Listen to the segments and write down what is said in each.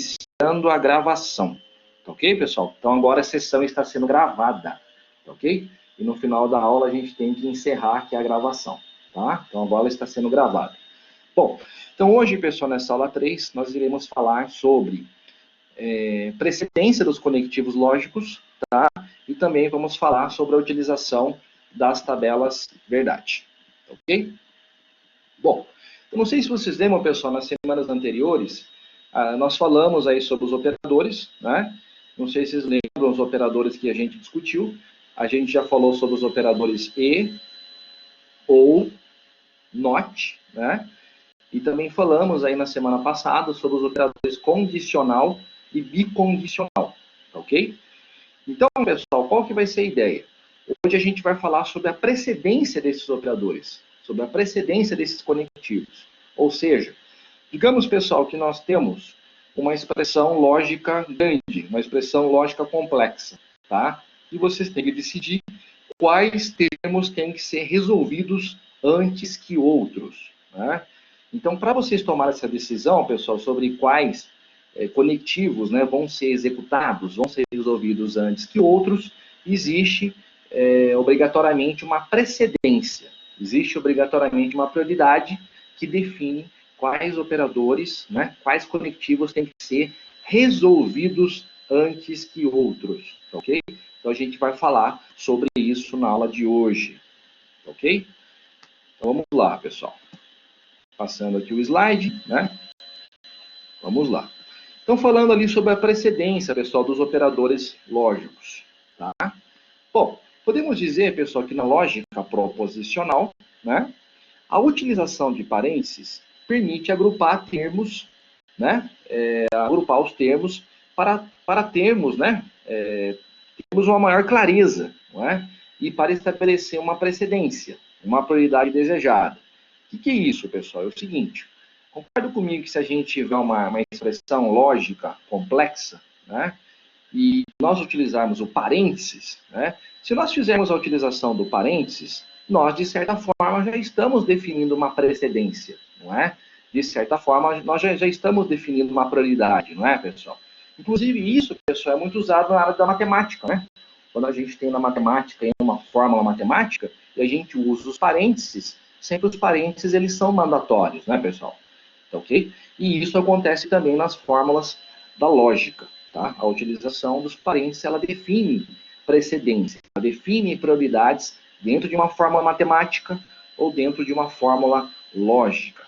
iniciando a gravação. Tá ok, pessoal? Então agora a sessão está sendo gravada. Tá ok? E no final da aula a gente tem que encerrar aqui a gravação. Tá? Então agora ela está sendo gravada. Bom, então hoje, pessoal, nessa aula 3, nós iremos falar sobre precedência dos conectivos lógicos, tá? E também vamos falar sobre a utilização das tabelas verdade. Ok? Bom, eu não sei se vocês lembram, pessoal, nas semanas anteriores, nós falamos aí sobre os operadores, né? Não sei se vocês lembram os operadores que a gente discutiu. A gente já falou sobre os operadores e, ou, not, né? E também falamos aí na semana passada sobre os operadores condicional e bicondicional, ok? Então, pessoal, qual que vai ser a ideia? Hoje a gente vai falar sobre a precedência desses operadores, sobre a precedência desses conectivos. Ou seja, digamos, pessoal, que nós temos uma expressão lógica grande, uma expressão lógica complexa, tá? E vocês têm que decidir quais termos têm que ser resolvidos antes que outros, né? Então, para vocês tomarem essa decisão, pessoal, sobre quais conectivos, né, vão ser executados, vão ser resolvidos antes que outros, existe obrigatoriamente uma precedência, existe obrigatoriamente uma prioridade que define quais operadores, né, quais conectivos têm que ser resolvidos antes que outros, ok? Então a gente vai falar sobre isso na aula de hoje, ok? Então vamos lá, pessoal. Passando aqui o slide, né? Vamos lá. Então, falando ali sobre a precedência, pessoal, dos operadores lógicos, tá? Bom, podemos dizer, pessoal, que na lógica proposicional, né, a utilização de parênteses permite agrupar termos, né, agrupar os termos para termos, né, termos uma maior clareza, não é? E para estabelecer uma precedência, uma prioridade desejada. O que é isso, pessoal? É o seguinte, concorda comigo que se a gente tiver uma expressão lógica complexa, né, e nós utilizarmos o parênteses, né, se nós fizermos a utilização do parênteses, nós, de certa forma, já estamos definindo uma precedência, não é? De certa forma, nós já estamos definindo uma prioridade, não é, pessoal? Inclusive, isso, pessoal, é muito usado na área da matemática, né? Quando a gente tem na matemática uma fórmula matemática, e a gente usa os parênteses, sempre os parênteses, eles são mandatórios, né, pessoal? Ok? E isso acontece também nas fórmulas da lógica, tá? A utilização dos parênteses, ela define precedência, ela define prioridades dentro de uma fórmula matemática ou dentro de uma fórmula lógica,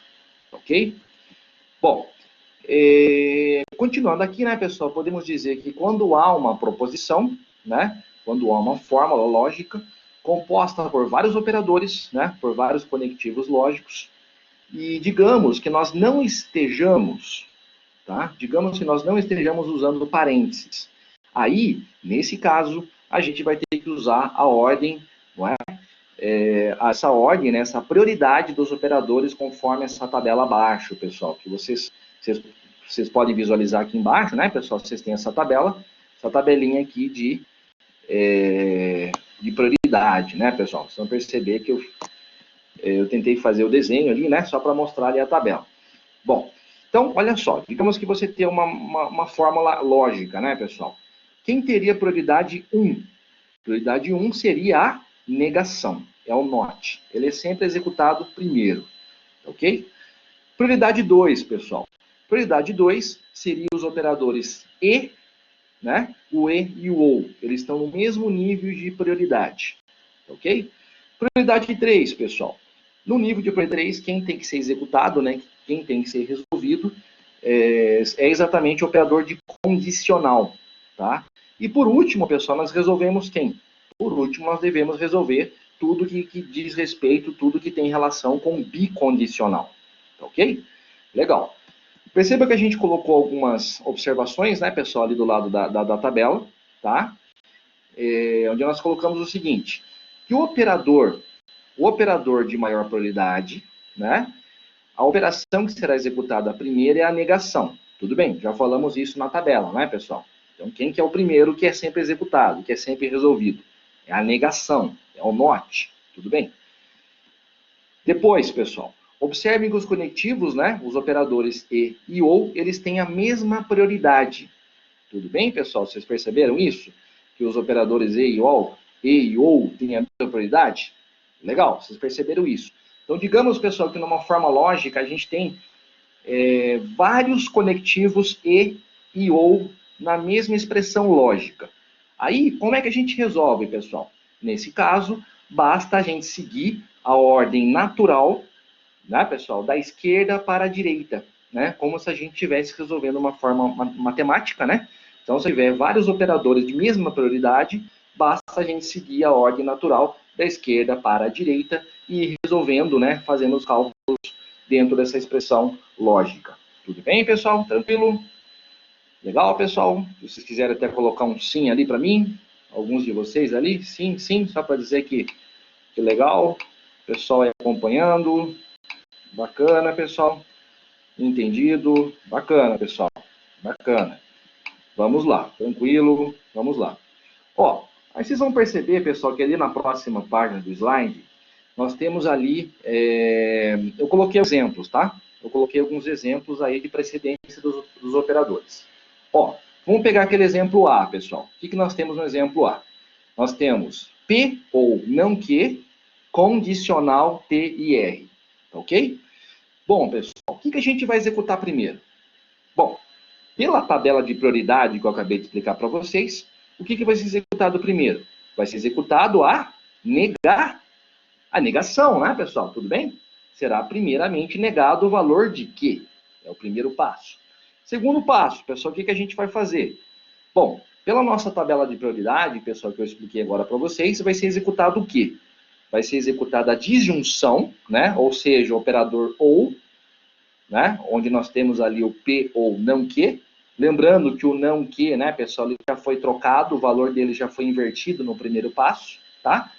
ok? Bom, continuando aqui, né, pessoal, podemos dizer que quando há uma proposição, né, quando há uma fórmula lógica composta por vários operadores, né, por vários conectivos lógicos, e digamos que nós não estejamos, tá? Digamos que nós não estejamos usando parênteses. Aí, nesse caso, a gente vai ter que usar a ordem, não é? Essa ordem, né, essa prioridade dos operadores conforme essa tabela abaixo, pessoal, que vocês podem visualizar aqui embaixo, né, pessoal? Vocês têm essa tabela, essa tabelinha aqui de prioridade, né, pessoal? Vocês vão perceber que eu tentei fazer o desenho ali, né, só para mostrar ali a tabela. Bom, então, olha só, digamos que você tem uma fórmula lógica, né, pessoal? Quem teria prioridade 1? Prioridade 1 seria a negação, é o not. Ele é sempre executado primeiro, ok? Prioridade 2, pessoal. Prioridade 2 seria os operadores e, né? O e o ou. Eles estão no mesmo nível de prioridade, ok? Prioridade 3, pessoal. No nível de prioridade 3, quem tem que ser executado, né? Quem tem que ser resolvido é exatamente o operador de condicional, tá? E por último, pessoal, nós resolvemos quem? Por último, nós devemos resolver tudo que diz respeito, tudo que tem relação com bicondicional, ok? Legal. Perceba que a gente colocou algumas observações, né, pessoal, ali do lado da tabela, tá? Onde nós colocamos o seguinte, que o operador de maior prioridade, né? A operação que será executada primeiro é a negação. Tudo bem, já falamos isso na tabela, né, pessoal? Então, quem que é o primeiro que é sempre executado, que é sempre resolvido? É a negação, é o not. Tudo bem? Depois, pessoal, Observem que os conectivos, né, os operadores e ou, eles têm a mesma prioridade. Tudo bem, pessoal? Vocês perceberam isso? Que os operadores e ou têm a mesma prioridade? Legal, vocês perceberam isso. Então, digamos, pessoal, que numa forma lógica a gente tem vários conectivos e ou na mesma expressão lógica. Aí, como é que a gente resolve, pessoal? Nesse caso, basta a gente seguir a ordem natural, né, pessoal, da esquerda para a direita, né? Como se a gente estivesse resolvendo uma forma matemática, né? Então, se tiver vários operadores de mesma prioridade, basta a gente seguir a ordem natural da esquerda para a direita e ir resolvendo, né, fazendo os cálculos dentro dessa expressão lógica. Tudo bem, pessoal? Tranquilo? Legal, pessoal? Se vocês quiserem até colocar um sim ali para mim, alguns de vocês ali, sim, sim, só para dizer que legal, o pessoal aí acompanhando, bacana, pessoal, entendido, bacana, pessoal, bacana. Vamos lá, tranquilo, vamos lá. Ó, aí vocês vão perceber, pessoal, que ali na próxima página do slide, nós temos ali, eu coloquei exemplos, tá? Eu coloquei alguns exemplos aí de precedência dos operadores. Ó, vamos pegar aquele exemplo A, pessoal. O que nós temos no exemplo A? Nós temos P ou não que, condicional T e R, ok? Bom, pessoal, o que a gente vai executar primeiro? Bom, pela tabela de prioridade que eu acabei de explicar para vocês, o que vai ser executado primeiro? Vai ser executado a negação, né, pessoal? Tudo bem? Será primeiramente negado o valor de quê? É o primeiro passo. Segundo passo, pessoal, o que a gente vai fazer? Bom, pela nossa tabela de prioridade, pessoal, que eu expliquei agora para vocês, vai ser executado o quê? Vai ser executada a disjunção, né? Ou seja, o operador ou, né? Onde nós temos ali o P ou não que. Lembrando que o não que, né, pessoal, ele já foi trocado, o valor dele já foi invertido no primeiro passo, tá?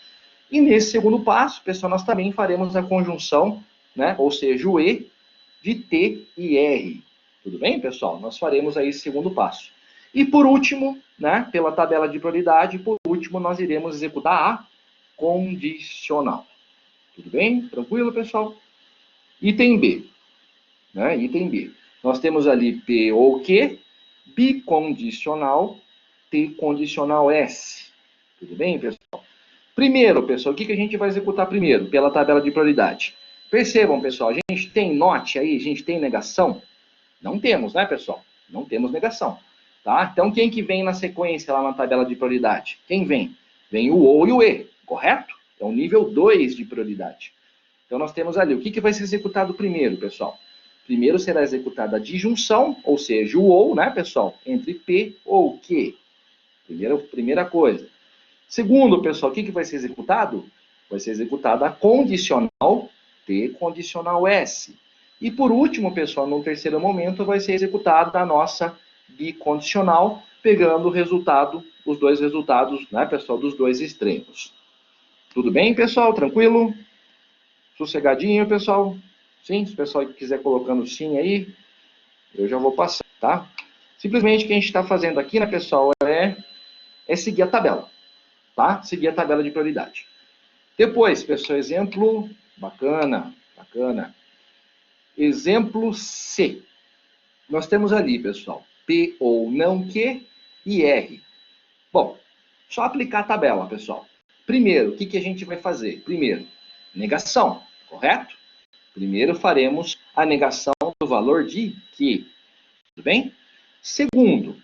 E nesse segundo passo, pessoal, nós também faremos a conjunção, né? Ou seja, o E de T e R. Tudo bem, pessoal? Nós faremos aí esse segundo passo. E por último, né, pela tabela de prioridade, por último, nós iremos executar a condicional. Tudo bem? Tranquilo, pessoal? Item B. Né? Item B. Nós temos ali P ou Q, bicondicional, T condicional S. Tudo bem, pessoal? Primeiro, pessoal, o que a gente vai executar primeiro? Pela tabela de prioridade. Percebam, pessoal, a gente tem not aí, a gente tem negação? Não temos, né, pessoal? Não temos negação. Tá? Então, quem que vem na sequência lá na tabela de prioridade? Quem vem? Vem o ou e o e, correto? É o nível 2 de prioridade. Então, nós temos ali, o que vai ser executado primeiro, pessoal? Primeiro será executada a disjunção, ou seja, o ou, né, pessoal? Entre P ou Q. Primeira coisa. Segundo, pessoal, o que vai ser executado? Vai ser executada a condicional T condicional S. E por último, pessoal, no terceiro momento, vai ser executada a nossa bicondicional, pegando o resultado, os dois resultados, né, pessoal, dos dois extremos. Tudo bem, pessoal? Tranquilo? Sossegadinho, pessoal? Sim, se o pessoal quiser colocando sim aí, eu já vou passar, tá? Simplesmente o que a gente está fazendo aqui, né, pessoal, é seguir a tabela, tá? Seguir a tabela de prioridade. Depois, pessoal, exemplo bacana, bacana. Exemplo C. Nós temos ali, pessoal, P ou não que e R. Bom, só aplicar a tabela, pessoal. Primeiro, o que a gente vai fazer? Primeiro, negação, correto? Primeiro faremos a negação do valor de que. Tudo bem? Segundo,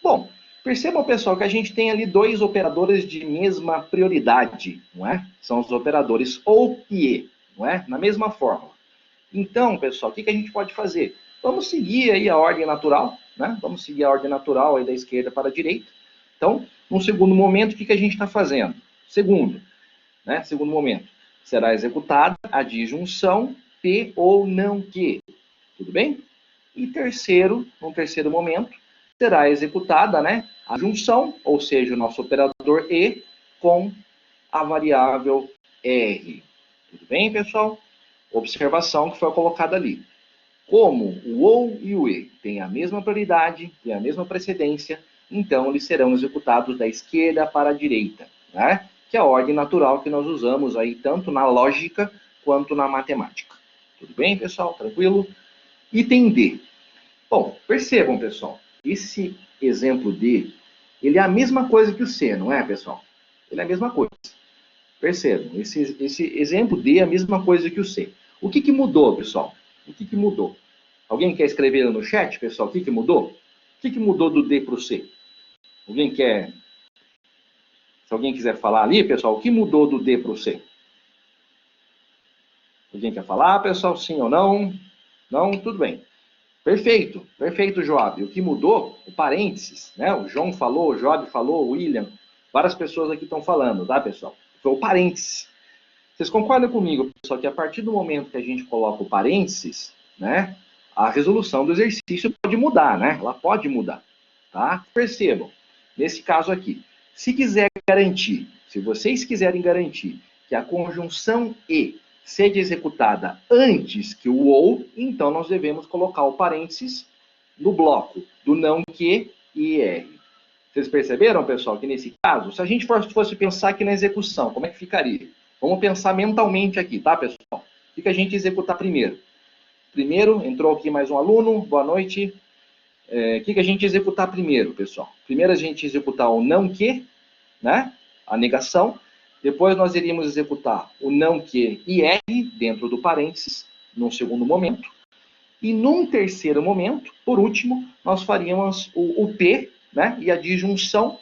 bom, percebam, pessoal, que a gente tem ali dois operadores de mesma prioridade, não é? São os operadores ou e, não é? Na mesma fórmula. Então, pessoal, o que a gente pode fazer? Vamos seguir aí a ordem natural, né? Vamos seguir a ordem natural aí da esquerda para a direita. Então, no segundo momento, o que a gente está fazendo? Segundo momento, será executada a disjunção P ou não que. Tudo bem? E no terceiro momento, será executada, né, a junção, ou seja, o nosso operador E com a variável R. Tudo bem, pessoal? Observação que foi colocada ali. Como o OU e o E têm a mesma prioridade, têm a mesma precedência, então eles serão executados da esquerda para a direita, né? Que é a ordem natural que nós usamos aí tanto na lógica quanto na matemática. Tudo bem, pessoal? Tranquilo? Item D. Bom, percebam, pessoal, esse exemplo D, ele é a mesma coisa que o C, não é, pessoal? Ele é a mesma coisa. Percebam, esse exemplo D é a mesma coisa que o C. O que, que mudou, pessoal? O que, que mudou? Alguém quer escrever no chat, pessoal, o que, que mudou? O que, que mudou do D para o C? Alguém quer... Se alguém quiser falar ali, pessoal, o que mudou do D para o C? Alguém quer falar, pessoal, sim ou não? Não? Tudo bem. Perfeito, perfeito, Joab. O que mudou? O parênteses, né? O João falou, o Joab falou, o William. Várias pessoas aqui estão falando, tá, pessoal? Foi o parênteses. Vocês concordam comigo, pessoal, que a partir do momento que a gente coloca o parênteses, né, a resolução do exercício pode mudar, né? Ela pode mudar, tá? Percebam, nesse caso aqui, se quiser garantir, se vocês quiserem garantir que a conjunção e seja executada antes que o ou, então nós devemos colocar o parênteses no bloco do não que e er. Vocês perceberam, pessoal, que nesse caso, se a gente fosse pensar aqui na execução, como é que ficaria? Vamos pensar mentalmente aqui, tá, pessoal? O que a gente executar primeiro? Primeiro, entrou aqui mais um aluno, boa noite. O que a gente executar primeiro, pessoal? Primeiro a gente executar o não que, né? A negação. Depois nós iríamos executar o não que e r dentro do parênteses, num segundo momento. E num terceiro momento, por último, nós faríamos o p, né? E a disjunção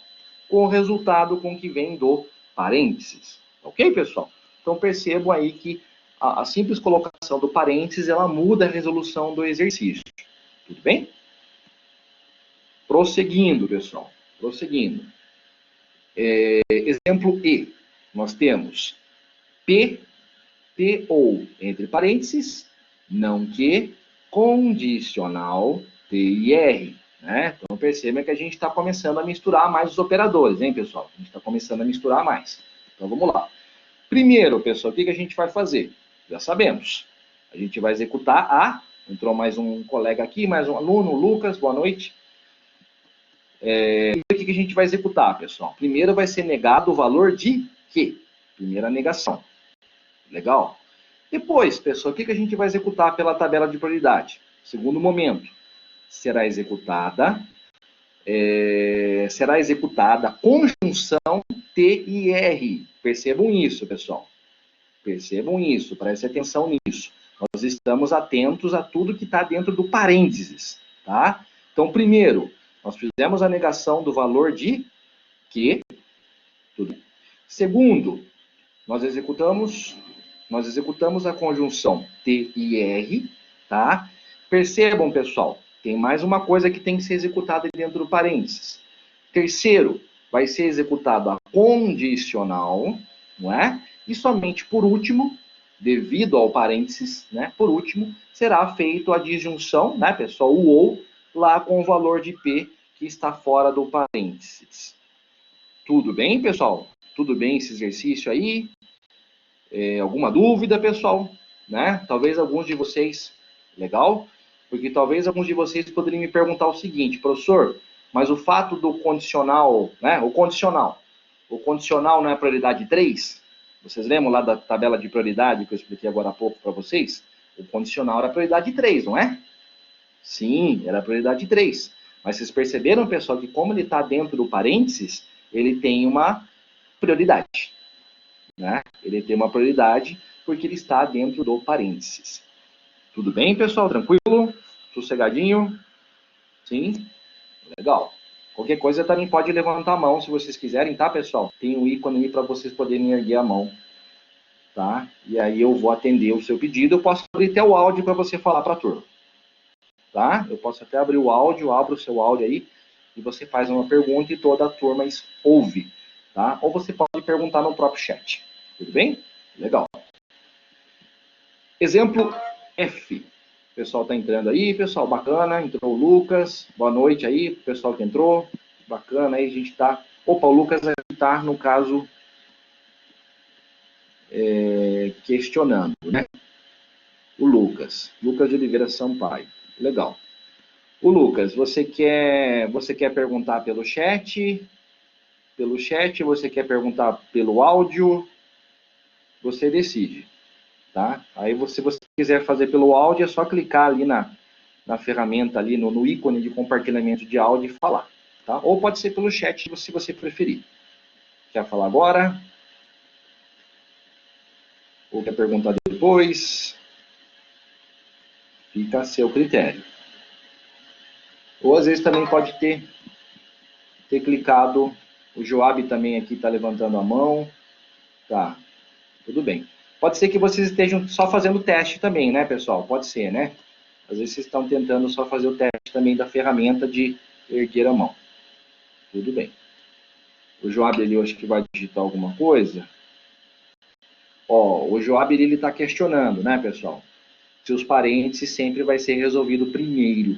com o resultado com que vem do parênteses. Ok, pessoal? Então percebam aí que a simples colocação do parênteses, ela muda a resolução do exercício. Tudo bem? Prosseguindo, pessoal. Prosseguindo. Exemplo E. Nós temos P, P ou, entre parênteses, não que, condicional, T e R. Né? Então percebam que a gente está começando a misturar mais os operadores, hein, pessoal? A gente está começando a misturar mais. Então vamos lá. Primeiro, pessoal, o que a gente vai fazer? Já sabemos. A gente vai executar a... Entrou mais um colega aqui, mais um aluno, Lucas, boa noite. O que a gente vai executar, pessoal? Primeiro vai ser negado o valor de que? Primeira negação. Legal? Depois, pessoal, o que a gente vai executar pela tabela de prioridade? Segundo momento, será executada a conjunção T e R. Percebam isso, pessoal. Percebam isso, prestem atenção nisso. Nós estamos atentos a tudo que está dentro do parênteses, tá? Então, primeiro, nós fizemos a negação do valor de que. Tudo. Segundo, nós executamos a conjunção T e R, tá? Percebam, pessoal, tem mais uma coisa que tem que ser executada dentro do parênteses. Terceiro, vai ser executado a condicional, não é? E somente por último, devido ao parênteses, né? Por último, será feito a disjunção, né, pessoal? O ou lá com o valor de P que está fora do parênteses. Tudo bem, pessoal? Tudo bem esse exercício aí? Alguma dúvida, pessoal? Né? Talvez alguns de vocês... Legal? Porque talvez alguns de vocês poderiam me perguntar o seguinte, professor, mas o fato do condicional, né? O condicional não é prioridade 3? Vocês lembram lá da tabela de prioridade que eu expliquei agora há pouco para vocês? O condicional era prioridade 3, não é? Sim, era prioridade 3. Mas vocês perceberam, pessoal, que como ele está dentro do parênteses, ele tem uma prioridade. Né? Ele tem uma prioridade porque ele está dentro do parênteses. Tudo bem, pessoal? Tranquilo? Sossegadinho? Sim? Legal. Qualquer coisa também pode levantar a mão se vocês quiserem, tá, pessoal? Tem um ícone aí para vocês poderem erguer a mão. Tá? E aí eu vou atender o seu pedido. Eu posso abrir até o áudio para você falar para a turma. Tá? Eu posso até abrir o áudio, abro o seu áudio aí, e você faz uma pergunta e toda a turma ouve. Tá? Ou você pode perguntar no próprio chat. Tudo bem? Legal. Exemplo F. O pessoal está entrando aí, pessoal, bacana. Entrou o Lucas. Boa noite aí, pessoal que entrou. Bacana aí, a gente está... Opa, o Lucas está, no caso, questionando, né? O Lucas de Oliveira Sampaio. Legal. O Lucas, você quer perguntar pelo chat? Você quer perguntar pelo áudio? Você decide. tá? Aí, se você quiser fazer pelo áudio, é só clicar ali na ferramenta, ali no ícone de compartilhamento de áudio e falar, tá? Ou pode ser pelo chat, se você preferir. Quer falar agora? Ou quer perguntar depois? Fica a seu critério. Ou às vezes também pode ter clicado. O Joab também aqui está levantando a mão. Tá, tudo bem. Pode ser que vocês estejam só fazendo teste também, né, pessoal? Pode ser, né? Às vezes vocês estão tentando só fazer o teste também da ferramenta de erguer a mão. Tudo bem. O Joab, ele acho que vai digitar alguma coisa. Ó, o Joab, ele está questionando, né, pessoal? Se os parênteses sempre vai ser resolvido primeiro.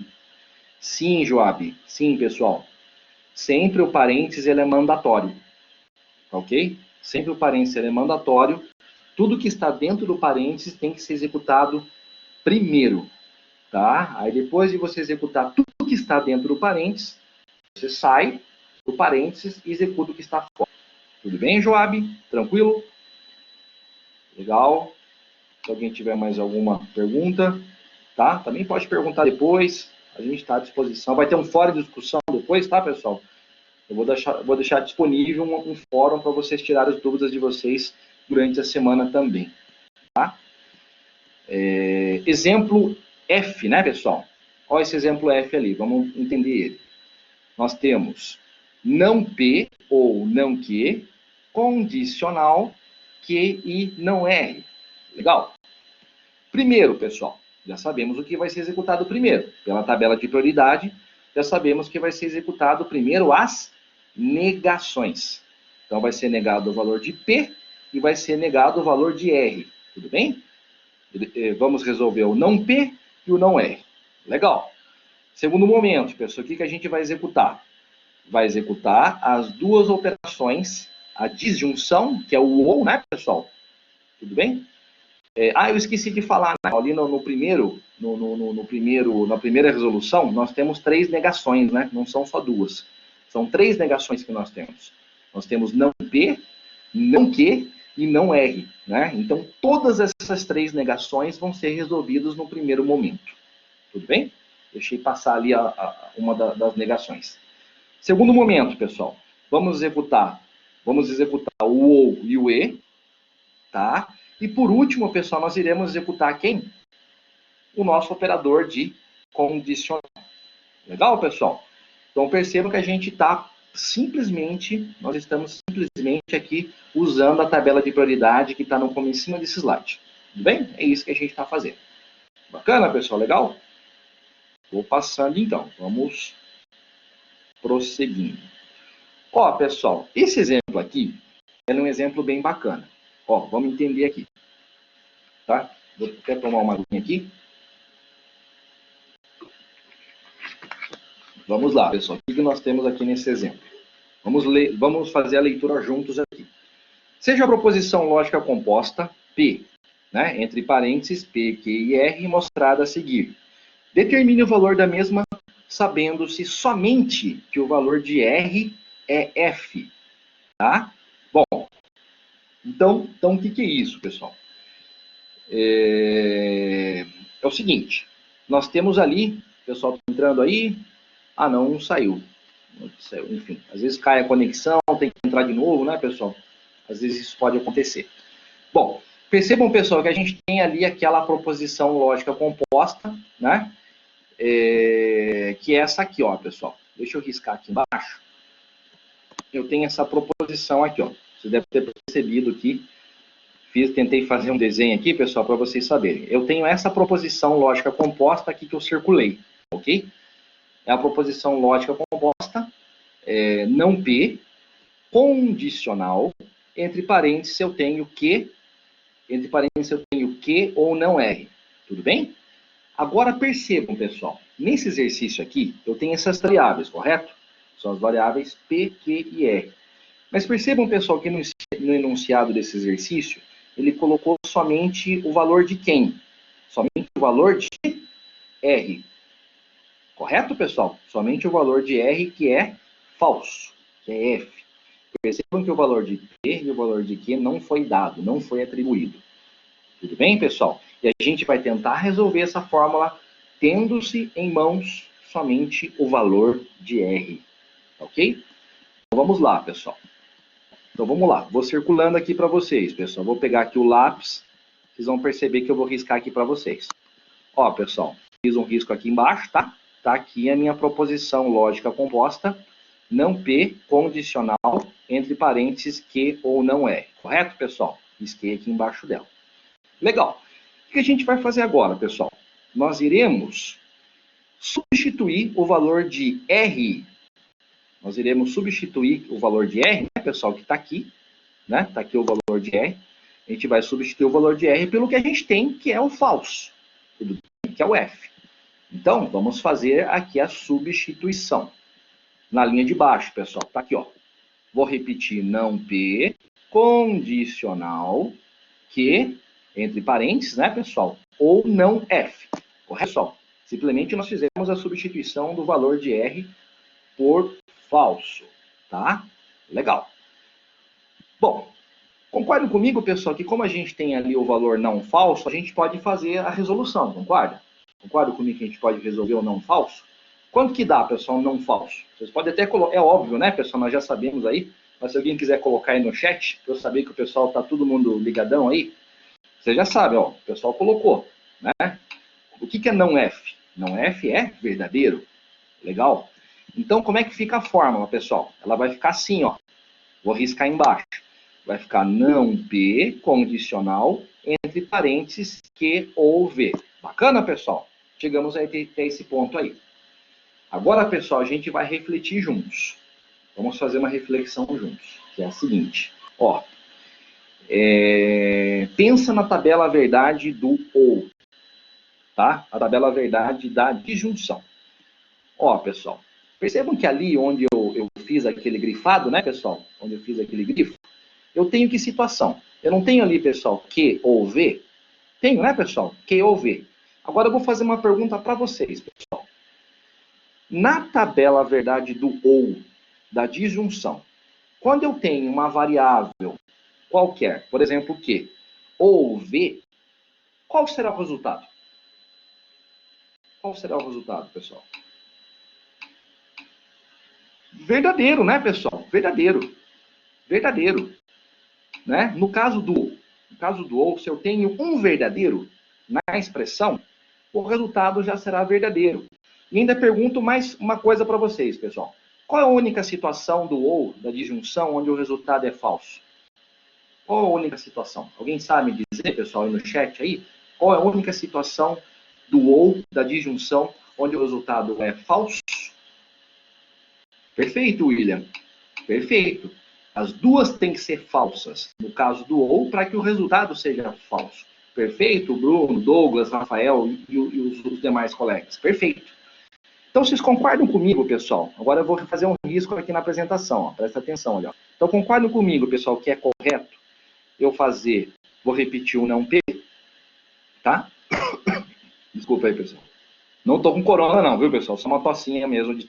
Sim, Joab. Sim, pessoal. Sempre o parênteses ele é mandatório. Ok? Sempre o parênteses ele é mandatório. Tudo que está dentro do parênteses tem que ser executado primeiro. Tá? Aí depois de você executar tudo que está dentro do parênteses, você sai do parênteses e executa o que está fora. Tudo bem, Joab? Tranquilo? Legal. Se alguém tiver mais alguma pergunta, tá? Também pode perguntar depois. A gente está à disposição. Vai ter um fórum de discussão depois, tá, pessoal? Eu vou deixar disponível um fórum para vocês tirarem as dúvidas de vocês durante a semana também. Tá? Exemplo F, né, pessoal? Olha esse exemplo F ali, vamos entender ele. Nós temos não P ou não que, condicional, que e não R. Legal? Primeiro, pessoal, já sabemos o que vai ser executado primeiro. Pela tabela de prioridade, já sabemos que vai ser executado primeiro as negações. Então, vai ser negado o valor de P e vai ser negado o valor de R. Tudo bem? Vamos resolver o não P e o não R. Legal. Segundo momento, pessoal, o que a gente vai executar? Vai executar as duas operações, a disjunção, que é o ou, né, pessoal? Tudo bem? Eu esqueci de falar, né? Ali no primeiro, na primeira resolução, nós temos 3 negações, né? Não são só 2. São 3 negações que nós temos. Nós temos não P, não que e não R, né? Então, todas essas 3 negações vão ser resolvidas no primeiro momento. Tudo bem? Deixei passar ali uma das negações. Segundo momento, pessoal, vamos executar o OU e o E, tá? E por último, pessoal, nós iremos executar quem? O nosso operador de condicional. Legal, pessoal? Então percebam que a gente nós estamos simplesmente aqui usando a tabela de prioridade que está no comecinho desse slide. Tudo bem? É isso que a gente está fazendo. Bacana, pessoal? Legal? Vou passando então. Vamos prosseguindo. Ó, pessoal, esse exemplo aqui é um exemplo bem bacana. Ó, vamos entender aqui. Tá? Vou até tomar uma aguinha aqui. Vamos lá, pessoal. O que nós temos aqui nesse exemplo? Vamos fazer a leitura juntos aqui. Seja a proposição lógica composta, P, né, entre parênteses, P, Q e R, mostrada a seguir. Determine o valor da mesma, sabendo-se somente que o valor de R é F. Tá? Bom, então o que é isso, pessoal? É o seguinte, nós temos ali, o pessoal está entrando aí, não saiu. Enfim, às vezes cai a conexão, tem que entrar de novo, né, pessoal? Às vezes isso pode acontecer. Bom, percebam, pessoal, que a gente tem ali aquela proposição lógica composta, né? Que é essa aqui, ó, pessoal. Deixa eu riscar aqui embaixo. Eu tenho essa proposição aqui, ó. Você deve ter percebido que tentei fazer um desenho aqui, pessoal, para vocês saberem. Eu tenho essa proposição lógica composta aqui que eu circulei, ok? É a proposição lógica composta, não P, condicional, entre parênteses eu tenho que ou não R. Tudo bem? Agora percebam, pessoal, nesse exercício aqui, eu tenho essas variáveis, correto? São as variáveis P, Q e R. Mas percebam, pessoal, que no enunciado desse exercício, ele colocou somente o valor de quem? Somente o valor de R. Correto, pessoal? Somente o valor de R que é falso, que é F. Percebam que o valor de P e o valor de Q não foi dado, não foi atribuído. Tudo bem, pessoal? E a gente vai tentar resolver essa fórmula tendo-se em mãos somente o valor de R. Ok? Então vamos lá, pessoal. Então vamos lá. Vou circulando aqui para vocês, pessoal. Vou pegar aqui o lápis. Vocês vão perceber que eu vou riscar aqui para vocês. Ó, pessoal, fiz um risco aqui embaixo, tá? Tá aqui a minha proposição lógica composta, não P, condicional, entre parênteses, que ou não é. Correto, pessoal? Risquei aqui embaixo dela. Legal. O que a gente vai fazer agora, pessoal? Nós iremos substituir o valor de R. Nós iremos substituir o valor de R, né, pessoal, que está aqui, né? Está aqui o valor de R. A gente vai substituir o valor de R pelo que a gente tem, que é o falso. Tudo bem? Que é o F. Então, vamos fazer aqui a substituição. Na linha de baixo, pessoal. Está aqui, ó. Vou repetir, não P, condicional, que, entre parênteses, né, pessoal? Ou não F. Correto, pessoal? Simplesmente nós fizemos a substituição do valor de R por falso. Tá? Legal. Bom, concordam comigo, pessoal, que como a gente tem ali o valor não falso, a gente pode fazer a resolução, concorda? Concorda comigo que a gente pode resolver o não falso? Quanto que dá, pessoal, não falso? Vocês podem até colocar, é óbvio, né, pessoal, nós já sabemos aí, mas se alguém quiser colocar aí no chat, para eu saber que o pessoal está todo mundo ligadão aí, você já sabe, ó, o pessoal colocou, né? O que é não F? Não F é verdadeiro. Legal? Então, como é que fica a fórmula, pessoal? Ela vai ficar assim, ó. Vou riscar embaixo. Vai ficar não P, condicional, entre parênteses, que ou V. Bacana, pessoal? Chegamos até esse ponto aí. Agora, pessoal, a gente vai refletir juntos. Vamos fazer uma reflexão juntos, que é a seguinte. Ó, pensa na tabela verdade do ou, tá? A tabela verdade da disjunção. Ó, pessoal, percebam que ali onde eu fiz aquele grifado, né, pessoal? Onde eu fiz aquele grifo, eu tenho que situação? Eu não tenho ali, pessoal, que ou V? Tenho, né, pessoal? Que ou V. Agora eu vou fazer uma pergunta para vocês, pessoal. Na tabela verdade do ou, da disjunção, quando eu tenho uma variável qualquer, por exemplo, Q ou V, qual será o resultado? Qual será o resultado, pessoal? Verdadeiro, né, pessoal? Verdadeiro. Verdadeiro. Né? No caso do ou, se eu tenho um verdadeiro na expressão, o resultado já será verdadeiro. E ainda pergunto mais uma coisa para vocês, pessoal. Qual é a única situação do ou, da disjunção, onde o resultado é falso? Qual é a única situação? Alguém sabe dizer, pessoal, aí no chat aí? Qual é a única situação do ou, da disjunção, onde o resultado é falso? Perfeito, William. Perfeito. As duas têm que ser falsas, no caso do ou, para que o resultado seja falso. Perfeito, Bruno, Douglas, Rafael e os demais colegas. Perfeito. Então, vocês concordam comigo, pessoal? Agora eu vou fazer um risco aqui na apresentação. Ó. Presta atenção, olha. Então, concordam comigo, pessoal, que é correto eu fazer, vou repetir o não P, tá? Desculpa aí, pessoal. Não estou com corona não, viu, pessoal? Só uma tossinha mesmo de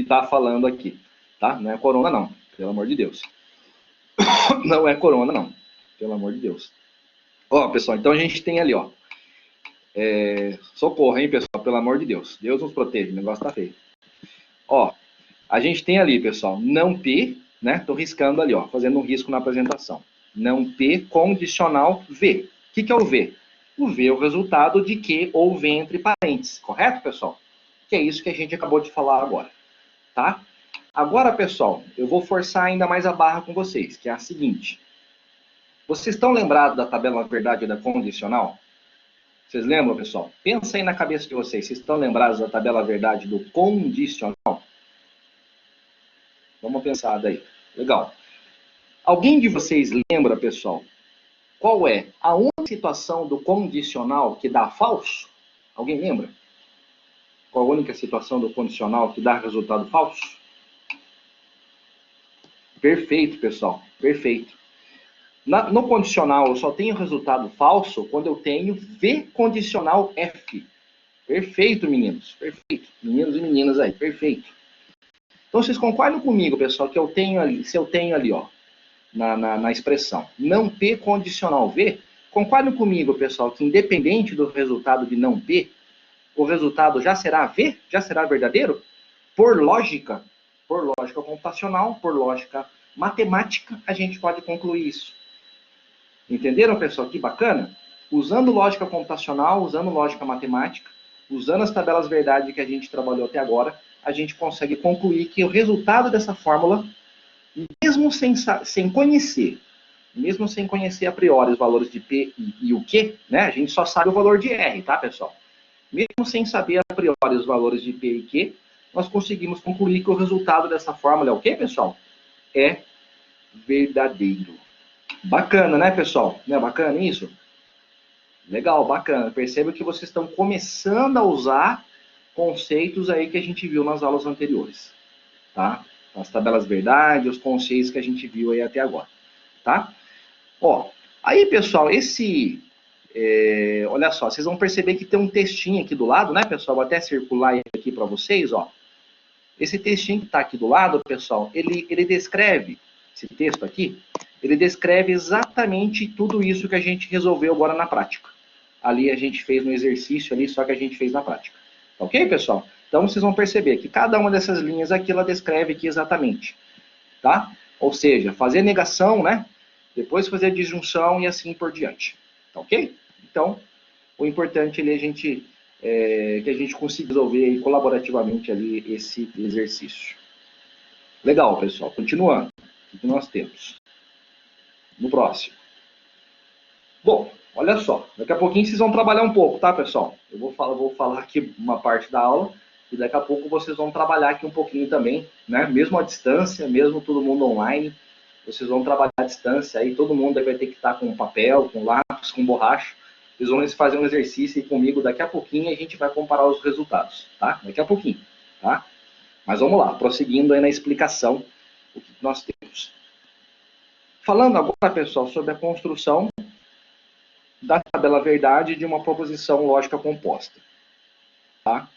tá falando aqui, tá? Não é corona não, pelo amor de Deus. Não é corona não, pelo amor de Deus. Ó, pessoal, então a gente tem ali, ó. Socorro, hein, pessoal, pelo amor de Deus. Deus nos protege, o negócio tá feio. Ó, a gente tem ali, pessoal, não P, né? Tô riscando ali, ó, fazendo um risco na apresentação. Não P, condicional V. O que é o V? O V é o resultado de que ou V entre parênteses, correto, pessoal? Que é isso que a gente acabou de falar agora, tá? Agora, pessoal, eu vou forçar ainda mais a barra com vocês, que é a seguinte. Vocês estão lembrados da tabela verdade da condicional? Vocês lembram, pessoal? Pensa aí na cabeça de vocês. Vocês estão lembrados da tabela verdade do condicional? Vamos pensar daí. Legal. Alguém de vocês lembra, pessoal, qual é a única situação do condicional que dá falso? Alguém lembra? Qual a única situação do condicional que dá resultado falso? Perfeito, pessoal. Perfeito. No condicional, eu só tenho resultado falso quando eu tenho V condicional F. Perfeito, meninos. Perfeito. Meninos e meninas aí. Perfeito. Então, vocês concordam comigo, pessoal, que eu tenho ali, se eu tenho ali, ó, na expressão, não P condicional V, Concordem comigo, pessoal, que independente do resultado de não P, o resultado já será V? Já será verdadeiro? Por lógica computacional, por lógica matemática, a gente pode concluir isso. Entenderam, pessoal? Que bacana? Usando lógica computacional, usando lógica matemática, usando as tabelas verdade que a gente trabalhou até agora, a gente consegue concluir que o resultado dessa fórmula, mesmo sem conhecer a priori os valores de P e o Q, né? A gente só sabe o valor de R, tá, pessoal? Mesmo sem saber a priori os valores de P e Q, nós conseguimos concluir que o resultado dessa fórmula é o quê, pessoal? É verdadeiro. Bacana, né, pessoal? Não é bacana isso? Legal, bacana. Perceba que vocês estão começando a usar conceitos aí que a gente viu nas aulas anteriores, tá? As tabelas verdade, os conceitos que a gente viu aí até agora, tá? Ó, aí, pessoal, olha só, vocês vão perceber que tem um textinho aqui do lado, né, pessoal? Vou até circular ele aqui para vocês, ó. Esse textinho que está aqui do lado, pessoal, ele descreve, esse texto aqui, ele descreve exatamente tudo isso que a gente resolveu agora na prática. Ali a gente fez no exercício ali, só que a gente fez na prática. Ok, pessoal? Então vocês vão perceber que cada uma dessas linhas aqui, ela descreve aqui exatamente, tá? Ou seja, fazer negação, né? Depois fazer a disjunção e assim por diante. Tá ok? Então, o importante ali é que a gente consiga resolver aí, colaborativamente ali esse exercício. Legal, pessoal. Continuando. O que nós temos? No próximo. Bom, olha só. Daqui a pouquinho vocês vão trabalhar um pouco, tá, pessoal? Eu vou falar aqui uma parte da aula e daqui a pouco vocês vão trabalhar aqui um pouquinho também, né? Mesmo à distância, mesmo todo mundo online, vocês vão trabalhar à distância aí, todo mundo vai ter que estar com papel, com lápis, com borracha. Vocês vão fazer um exercício aí comigo daqui a pouquinho e a gente vai comparar os resultados, tá? Daqui a pouquinho, tá? Mas vamos lá, prosseguindo aí na explicação, o que nós temos. Falando agora, pessoal, sobre a construção da tabela verdade de uma proposição lógica composta, tá?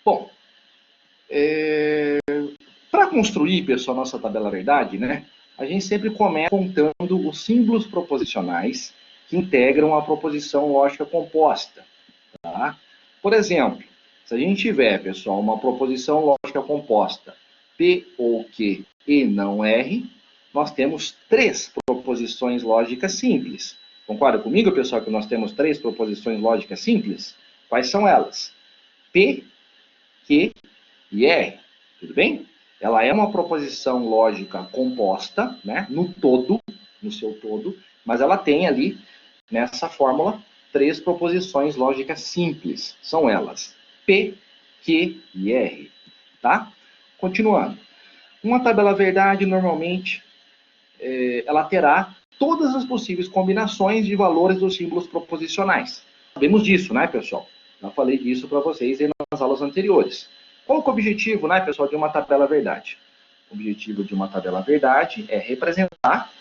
Bom, para construir, pessoal, nossa tabela verdade, né? A gente sempre começa contando os símbolos proposicionais que integram a proposição lógica composta, tá? Por exemplo, se a gente tiver, pessoal, uma proposição lógica composta P ou Q e não R, nós temos 3 proposições lógicas simples. Concorda comigo, pessoal, que nós temos 3 proposições lógicas simples? Quais são elas? P, Q e R. Tudo bem? Ela é uma proposição lógica composta, né, no seu todo, mas ela tem ali, nessa fórmula, 3 proposições lógicas simples. São elas P, Q e R. Tá? Continuando. Uma tabela verdade, normalmente, ela terá todas as possíveis combinações de valores dos símbolos proposicionais. Sabemos disso, né, pessoal? Já falei disso para vocês nas aulas anteriores. Qual que é o objetivo, né, pessoal, de uma tabela verdade? O objetivo de uma tabela verdade é representar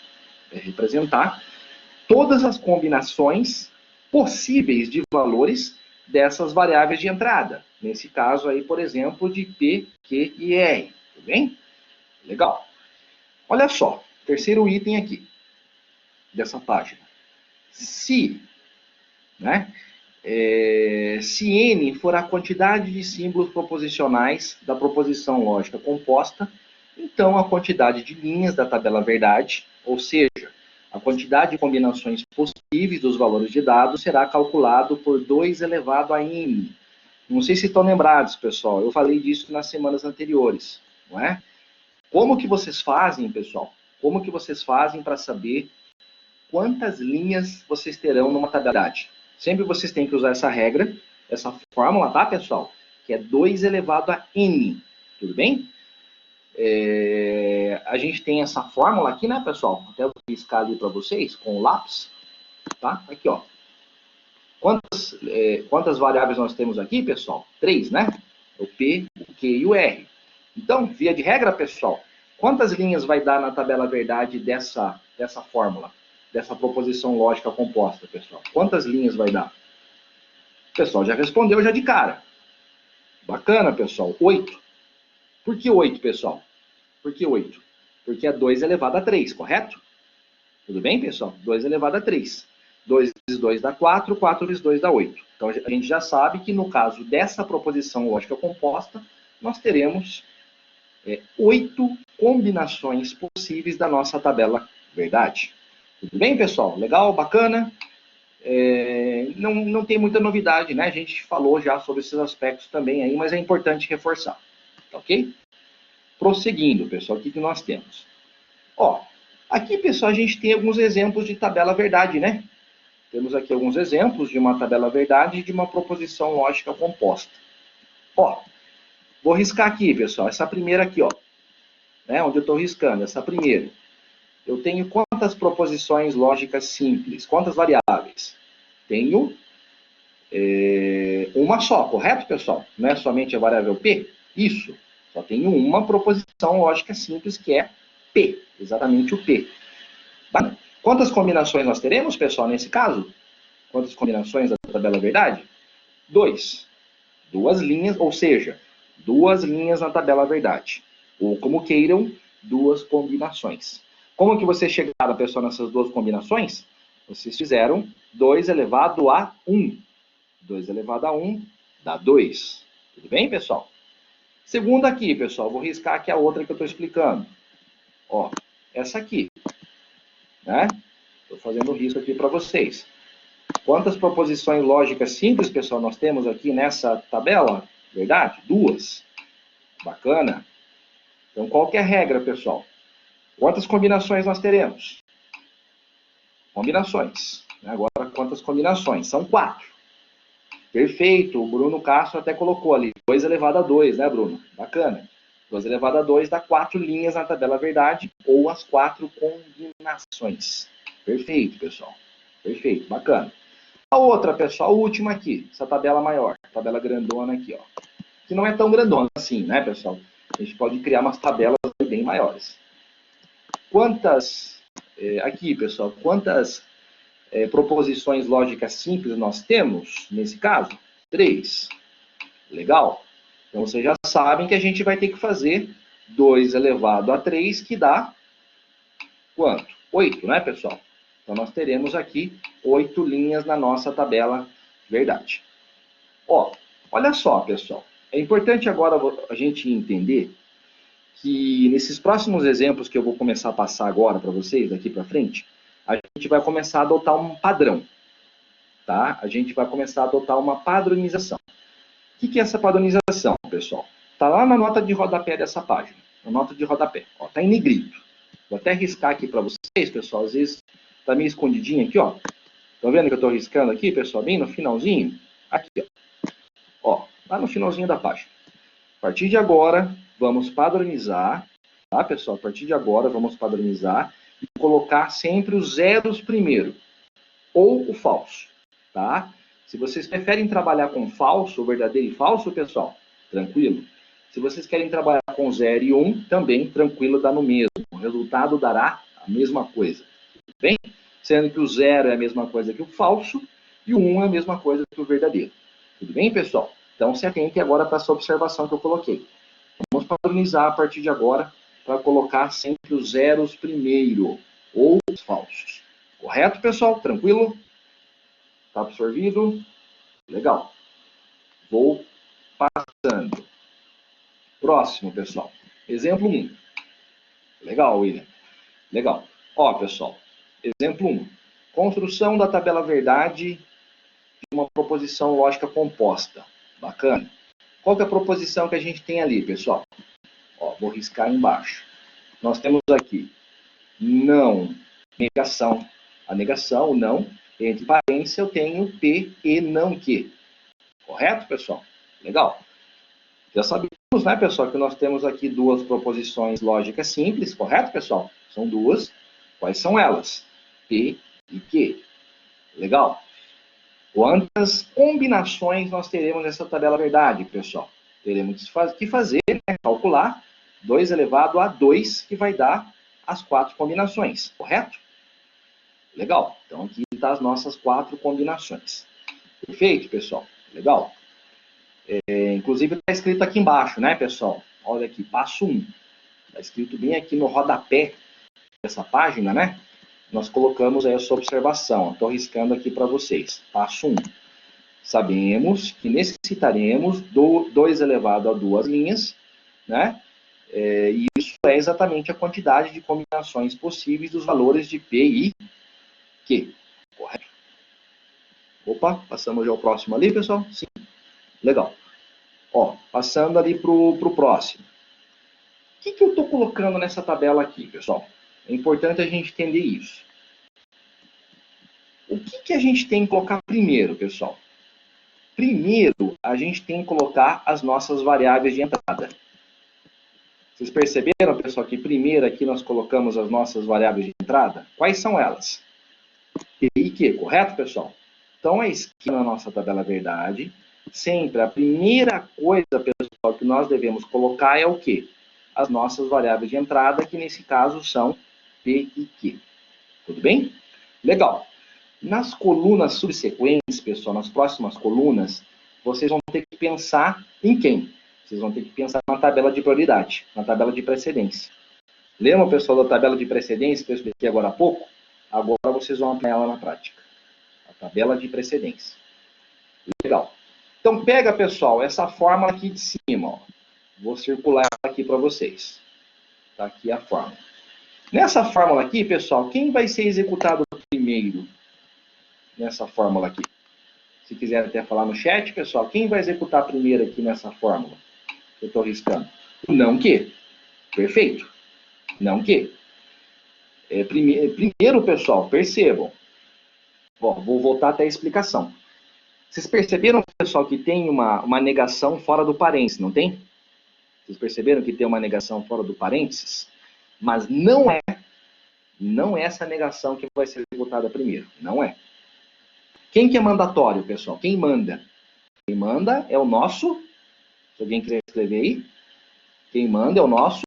todas as combinações possíveis de valores dessas variáveis de entrada. Nesse caso aí, por exemplo, de P, Q e R. Tudo bem? Legal. Olha só, terceiro item aqui, dessa página. Se N for a quantidade de símbolos proposicionais da proposição lógica composta, então a quantidade de linhas da tabela verdade, ou seja, a quantidade de combinações possíveis dos valores de dados, será calculado por 2 elevado a n. Não sei se estão lembrados, pessoal, eu falei disso nas semanas anteriores, não é? Como que vocês fazem, pessoal? Como que vocês fazem para saber quantas linhas vocês terão numa tabela verdade? Sempre vocês têm que usar essa regra, essa fórmula, tá, pessoal? Que é 2 elevado a n. Tudo bem? A gente tem essa fórmula aqui, né, pessoal? Até vou riscar ali para vocês com o lápis. Tá? Aqui, ó. Quantas variáveis nós temos aqui, pessoal? 3, né? O P, o Q e o R. Então, via de regra, pessoal, quantas linhas vai dar na tabela verdade dessa fórmula? Dessa proposição lógica composta, pessoal? Quantas linhas vai dar? O pessoal já respondeu já de cara. Bacana, pessoal. 8. Por que 8, pessoal? Por que 8? Porque é 2 elevado a 3, correto? Tudo bem, pessoal? 2 elevado a 3. 2 vezes 2 dá 4, 4 vezes 2 dá 8. Então, a gente já sabe que, no caso dessa proposição lógica composta, nós teremos 8 combinações possíveis da nossa tabela verdade. Tudo bem, pessoal? Legal? Bacana? Não tem muita novidade, né? A gente falou já sobre esses aspectos também aí, mas é importante reforçar. Tá ok? Prosseguindo, pessoal, o que nós temos? Ó, aqui, pessoal, a gente tem alguns exemplos de tabela verdade, né? Temos aqui alguns exemplos de uma tabela verdade e de uma proposição lógica composta. Ó, vou riscar aqui, pessoal, essa primeira aqui, ó. Né, onde eu estou riscando, essa primeira. Eu tenho quantas proposições lógicas simples? Quantas variáveis? Tenho uma só, correto, pessoal? Não é somente a variável P? Isso. Só tenho uma proposição lógica simples, que é P. Exatamente o P. Quantas combinações nós teremos, pessoal, nesse caso? Quantas combinações da tabela verdade? 2. 2 linhas, ou seja, 2 linhas na tabela verdade. Ou, como queiram, 2 combinações. Como que vocês chegaram, pessoal, nessas 2 combinações? Vocês fizeram 2 elevado a 1. 2 elevado a 1 dá 2. Tudo bem, pessoal? Segunda aqui, pessoal. Vou riscar aqui a outra que eu estou explicando. Ó, essa aqui. Né? Estou fazendo um risco aqui para vocês. Quantas proposições lógicas simples, pessoal, nós temos aqui nessa tabela? Verdade? 2. Bacana. Então, qual que é a regra, pessoal? Quantas combinações nós teremos? Combinações. Agora, quantas combinações? São 4. Perfeito. O Bruno Castro até colocou ali. 2 elevado a 2, né, Bruno? Bacana. 2 elevado a 2 dá 4 linhas na tabela verdade, ou as 4 combinações. Perfeito, pessoal. Perfeito. Bacana. A outra, pessoal, a última aqui. Essa tabela maior. Tabela grandona aqui, ó. Que não é tão grandona assim, né, pessoal? A gente pode criar umas tabelas bem maiores. Quantas, aqui, pessoal, quantas proposições lógicas simples nós temos, nesse caso? 3. Legal? Então, vocês já sabem que a gente vai ter que fazer 2 elevado a 3, que dá quanto? 8, né, pessoal? Então, nós teremos aqui 8 linhas na nossa tabela verdade. Ó, olha só, pessoal. É importante agora a gente entender que nesses próximos exemplos que eu vou começar a passar agora para vocês, daqui para frente, a gente vai começar a adotar um padrão. Tá? A gente vai começar a adotar uma padronização. O que é essa padronização, pessoal? Está lá na nota de rodapé dessa página. Na nota de rodapé. Está em negrito. Vou até riscar aqui para vocês, pessoal. Às vezes está meio escondidinho aqui, ó. Estão vendo que eu estou riscando aqui, pessoal? Bem no finalzinho. Aqui, ó. Lá no finalzinho da página. A partir de agora, vamos padronizar. Tá, pessoal? A partir de agora, vamos padronizar e colocar sempre os zeros primeiro. Ou o falso. Tá? Se vocês preferem trabalhar com falso, ou verdadeiro e falso, pessoal, tranquilo. Se vocês querem trabalhar com 0 e 1, também tranquilo, dá no mesmo. O resultado dará a mesma coisa. Bem? Sendo que o 0 é a mesma coisa que o falso e o 1 é a mesma coisa que o verdadeiro. Tudo bem, pessoal? Então, se atente agora para essa observação que eu coloquei. Vamos padronizar a partir de agora para colocar sempre os zeros primeiro, ou os falsos. Correto, pessoal? Tranquilo? Está absorvido? Legal. Vou passando. Próximo, pessoal. Exemplo 1. Legal, William. Legal. Ó, pessoal. Exemplo 1. Construção da tabela verdade de uma proposição lógica composta. Bacana. Qual que é a proposição que a gente tem ali, pessoal? Ó, vou riscar embaixo. Nós temos aqui não, negação. A negação, o não. Entre parênteses, eu tenho P e não que. Correto, pessoal? Legal. Já sabemos, né, pessoal, que nós temos aqui 2 proposições lógicas simples, correto, pessoal? São 2. Quais são elas? P e Q. Legal. Quantas combinações nós teremos nessa tabela verdade, pessoal? Teremos que fazer, né, calcular 2 elevado a 2, que vai dar as 4 combinações, correto? Legal. Então, aqui estão as nossas 4 combinações. Perfeito, pessoal? Legal. Inclusive, está escrito aqui embaixo, né, pessoal? Olha aqui, passo 1. Está escrito bem aqui no rodapé dessa página, né? nós colocamos aí a sua observação. Estou riscando aqui para vocês. Passo 1. Sabemos que necessitaremos do 2 elevado a 2 linhas, né? E isso é exatamente a quantidade de combinações possíveis dos valores de P e Q. Correto? Opa, passamos já ao próximo ali, pessoal? Sim. Legal. Ó, passando ali para o próximo. O que eu estou colocando nessa tabela aqui, pessoal? É importante a gente entender isso. O que a gente tem que colocar primeiro, pessoal? Primeiro, a gente tem que colocar as nossas variáveis de entrada. Vocês perceberam, pessoal, que primeiro aqui nós colocamos as nossas variáveis de entrada? Quais são elas? P e Q, correto, pessoal? Então, aqui na nossa tabela verdade, sempre a primeira coisa, pessoal, que nós devemos colocar é o quê? As nossas variáveis de entrada, que nesse caso são P e Q. Tudo bem? Legal. Nas colunas subsequentes, pessoal, nas próximas colunas, vocês vão ter que pensar em quem? Vocês vão ter que pensar na tabela de prioridade, na tabela de precedência. Lembra, pessoal, da tabela de precedência que eu expliquei agora há pouco? Agora vocês vão aplicar ela na prática. A tabela de precedência. Legal. Então, pega, pessoal, essa fórmula aqui de cima. Ó. Vou circular aqui para vocês. Está aqui a fórmula. Nessa fórmula aqui, pessoal, quem vai ser executado primeiro? Nessa fórmula aqui. Se quiser até falar no chat, pessoal, quem vai executar primeiro aqui nessa fórmula? Eu estou riscando. O não que. Perfeito. Não que. Primeiro, pessoal, percebam. Ó, vou voltar até a explicação. Vocês perceberam, pessoal, que tem uma negação fora do parênteses, não tem? Vocês perceberam que tem uma negação fora do parênteses? Mas não é essa negação que vai ser executada primeiro. Não é. Quem que é mandatório, pessoal? Quem manda? Quem manda é o nosso... Se alguém quiser escrever aí. Quem manda é o nosso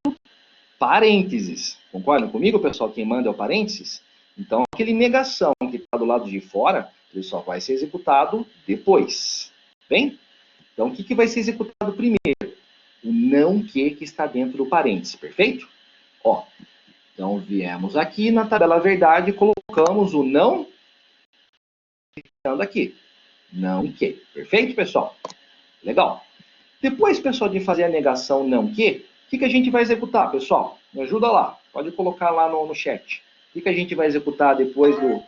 parênteses. Concordam comigo, pessoal? Quem manda é o parênteses? Então, aquele negação que está do lado de fora, ele só vai ser executado depois. Bem? Então, o que vai ser executado primeiro? O não que está dentro do parênteses. Perfeito? Ó, então, viemos aqui na tabela verdade e colocamos o não aqui. Não que. Perfeito, pessoal? Legal. Depois, pessoal, de fazer a negação não que, o que a gente vai executar, pessoal? Me ajuda lá. Pode colocar lá no chat. O que a gente vai executar depois do...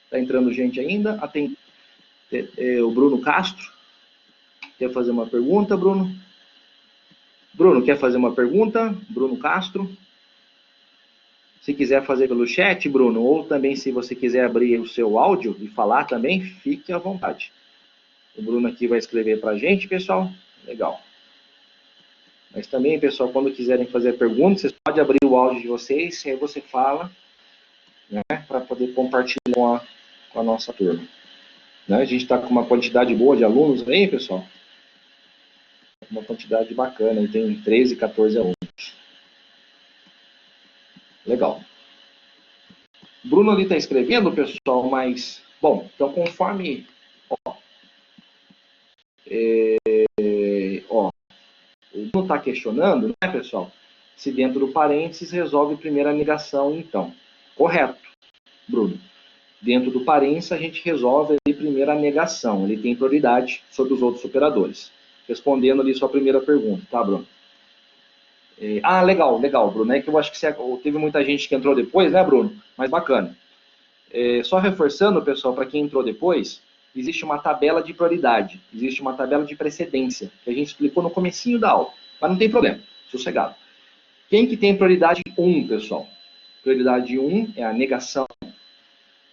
Está entrando gente ainda. Tem o Bruno Castro. Quer fazer uma pergunta, Bruno? Bruno, quer fazer uma pergunta? Bruno Castro. Se quiser fazer pelo chat, Bruno, ou também se você quiser abrir o seu áudio e falar também, fique à vontade. O Bruno aqui vai escrever para a gente, pessoal. Legal. Mas também, pessoal, quando quiserem fazer perguntas, vocês podem abrir o áudio de vocês, e aí você fala, né, para poder compartilhar com a nossa turma. Né? A gente está com uma quantidade boa de alunos aí, pessoal. Uma quantidade bacana, tem 13, 14 alunos. Legal. Bruno ali está escrevendo, pessoal, mas... Bom, então conforme... O Bruno está questionando, né, pessoal? Se dentro do parênteses resolve primeiro a negação, então. Correto, Bruno. Dentro do parênteses a gente resolve ali primeiro a negação. Ele tem prioridade sobre os outros operadores. Respondendo ali sua primeira pergunta, tá, Bruno? Legal, Bruno. É que eu acho que teve muita gente que entrou depois, né, Bruno? Mas bacana. Só reforçando, pessoal, para quem entrou depois, existe uma tabela de prioridade, existe uma tabela de precedência, que a gente explicou no comecinho da aula. Mas não tem problema, sossegado. Quem que tem prioridade 1, pessoal? Prioridade 1 é a negação.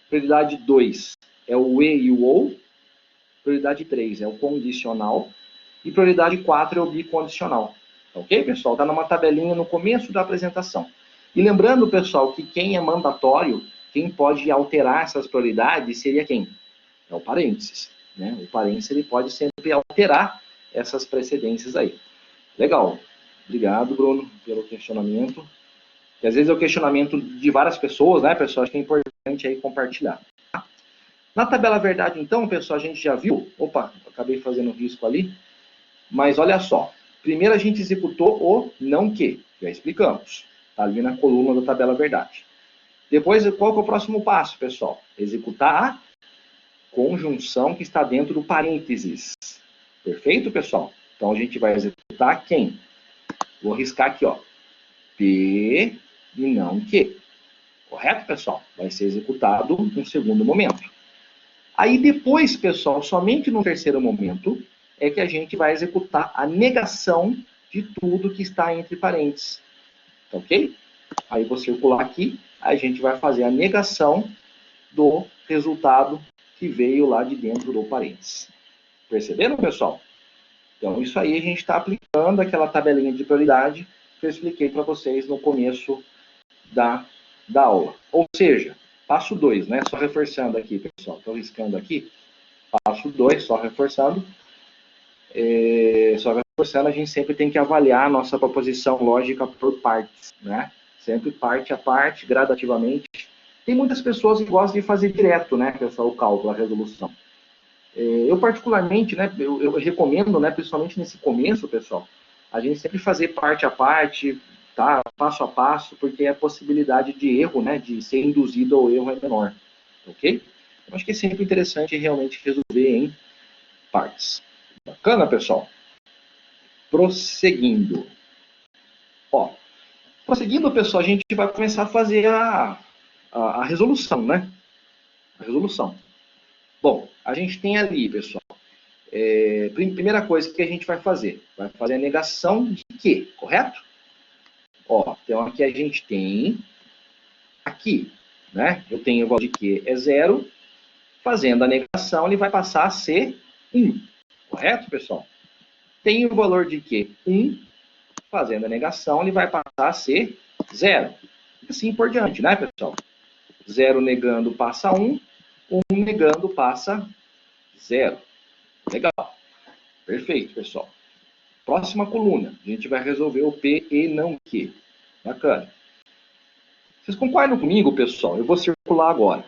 Prioridade 2 é o e e o ou. Prioridade 3 é o condicional. E prioridade 4 é o bicondicional. Ok, pessoal? Está numa tabelinha no começo da apresentação. E lembrando, pessoal, que quem é mandatório, quem pode alterar essas prioridades seria quem? É o parênteses. Né? O parênteses ele pode sempre alterar essas precedências aí. Legal. Obrigado, Bruno, pelo questionamento. Que às vezes é o questionamento de várias pessoas, né, pessoal? Acho que é importante aí compartilhar. Na tabela verdade, então, pessoal, a gente já viu... Opa, acabei fazendo risco ali. Mas olha só. Primeiro a gente executou o não que. Já explicamos. Está ali na coluna da tabela verdade. Depois, qual que é o próximo passo, pessoal? Executar a conjunção que está dentro do parênteses. Perfeito, pessoal? Então, a gente vai executar quem? Vou riscar aqui, ó. P e não Q. Correto, pessoal? Vai ser executado no segundo momento. Aí depois, pessoal, somente no terceiro momento, é que a gente vai executar a negação de tudo que está entre parênteses. Tá ok? Aí vou circular aqui, a gente vai fazer a negação do resultado que veio lá de dentro do parênteses. Perceberam, pessoal? Então, isso aí a gente está aplicando aquela tabelinha de prioridade que eu expliquei para vocês no começo da aula. Ou seja, passo 2, né? Só reforçando aqui, pessoal. Estou riscando aqui. Passo 2, só reforçando. A gente sempre tem que avaliar a nossa proposição lógica por partes, né? Sempre parte a parte, gradativamente. Tem muitas pessoas que gostam de fazer direto, né, pessoal, o cálculo, a resolução. Eu particularmente, né, eu recomendo, né, principalmente nesse começo, pessoal, a gente sempre fazer parte a parte, tá, passo a passo, porque a possibilidade de erro, né, de ser induzido ao erro é menor, ok? Eu acho que é sempre interessante realmente resolver em partes. Bacana, pessoal? Prosseguindo. Ó, prosseguindo, pessoal, a gente vai começar a fazer a resolução, né? A resolução. Bom, a gente tem ali, pessoal, primeira coisa que a gente vai fazer a negação de quê, correto? Ó, então aqui a gente tem, aqui, né? Eu tenho o valor de Q é 0, fazendo a negação ele vai passar a ser 1, correto, pessoal? Tem o valor de Q 1, fazendo a negação ele vai passar a ser 0. Assim por diante, né, pessoal? 0 negando passa 1, 1 negando passa 0. Legal. Perfeito, pessoal. Próxima coluna, a gente vai resolver o P e não Q. Bacana. Vocês concordam comigo, pessoal? Eu vou circular agora.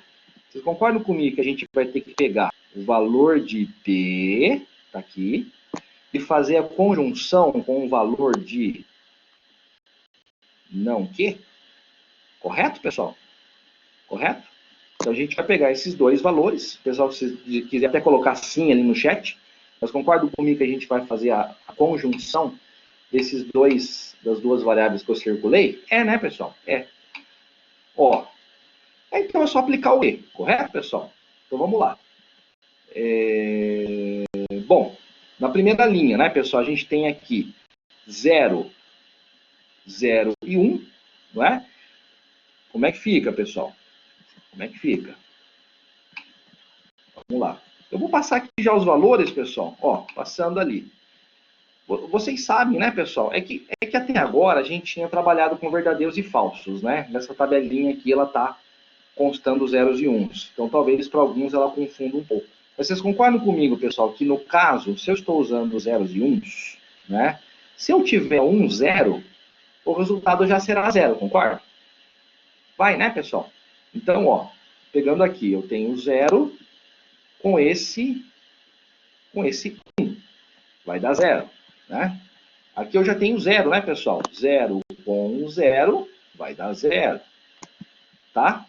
Vocês concordam comigo que a gente vai ter que pegar o valor de P, tá aqui, e fazer a conjunção com o valor de não Q? Correto, pessoal? Correto? Então a gente vai pegar esses dois valores. Pessoal, se quiser até colocar sim ali no chat, mas concordam comigo que a gente vai fazer a conjunção das duas variáveis que eu circulei? É, né, pessoal? É. Ó, então é só aplicar o E, correto, pessoal? Então vamos lá. Bom, na primeira linha, né, pessoal, a gente tem aqui 0, 0 e 1, não é? Como é que fica, pessoal? Como é que fica? Vamos lá. Eu vou passar aqui já os valores, pessoal. Ó, passando ali. Vocês sabem, né, pessoal? É que até agora a gente tinha trabalhado com verdadeiros e falsos, né? Nessa tabelinha aqui ela está constando zeros e uns. Então, talvez para alguns ela confunda um pouco. Mas vocês concordam comigo, pessoal, que no caso, se eu estou usando zeros e uns, né? Se eu tiver 1, 0, o resultado já será 0, concorda? Vai, né, pessoal? Então, ó, pegando aqui, eu tenho 0 com esse 1. Vai dar 0, né? Aqui eu já tenho 0, né, pessoal? 0 com 0 vai dar 0, tá?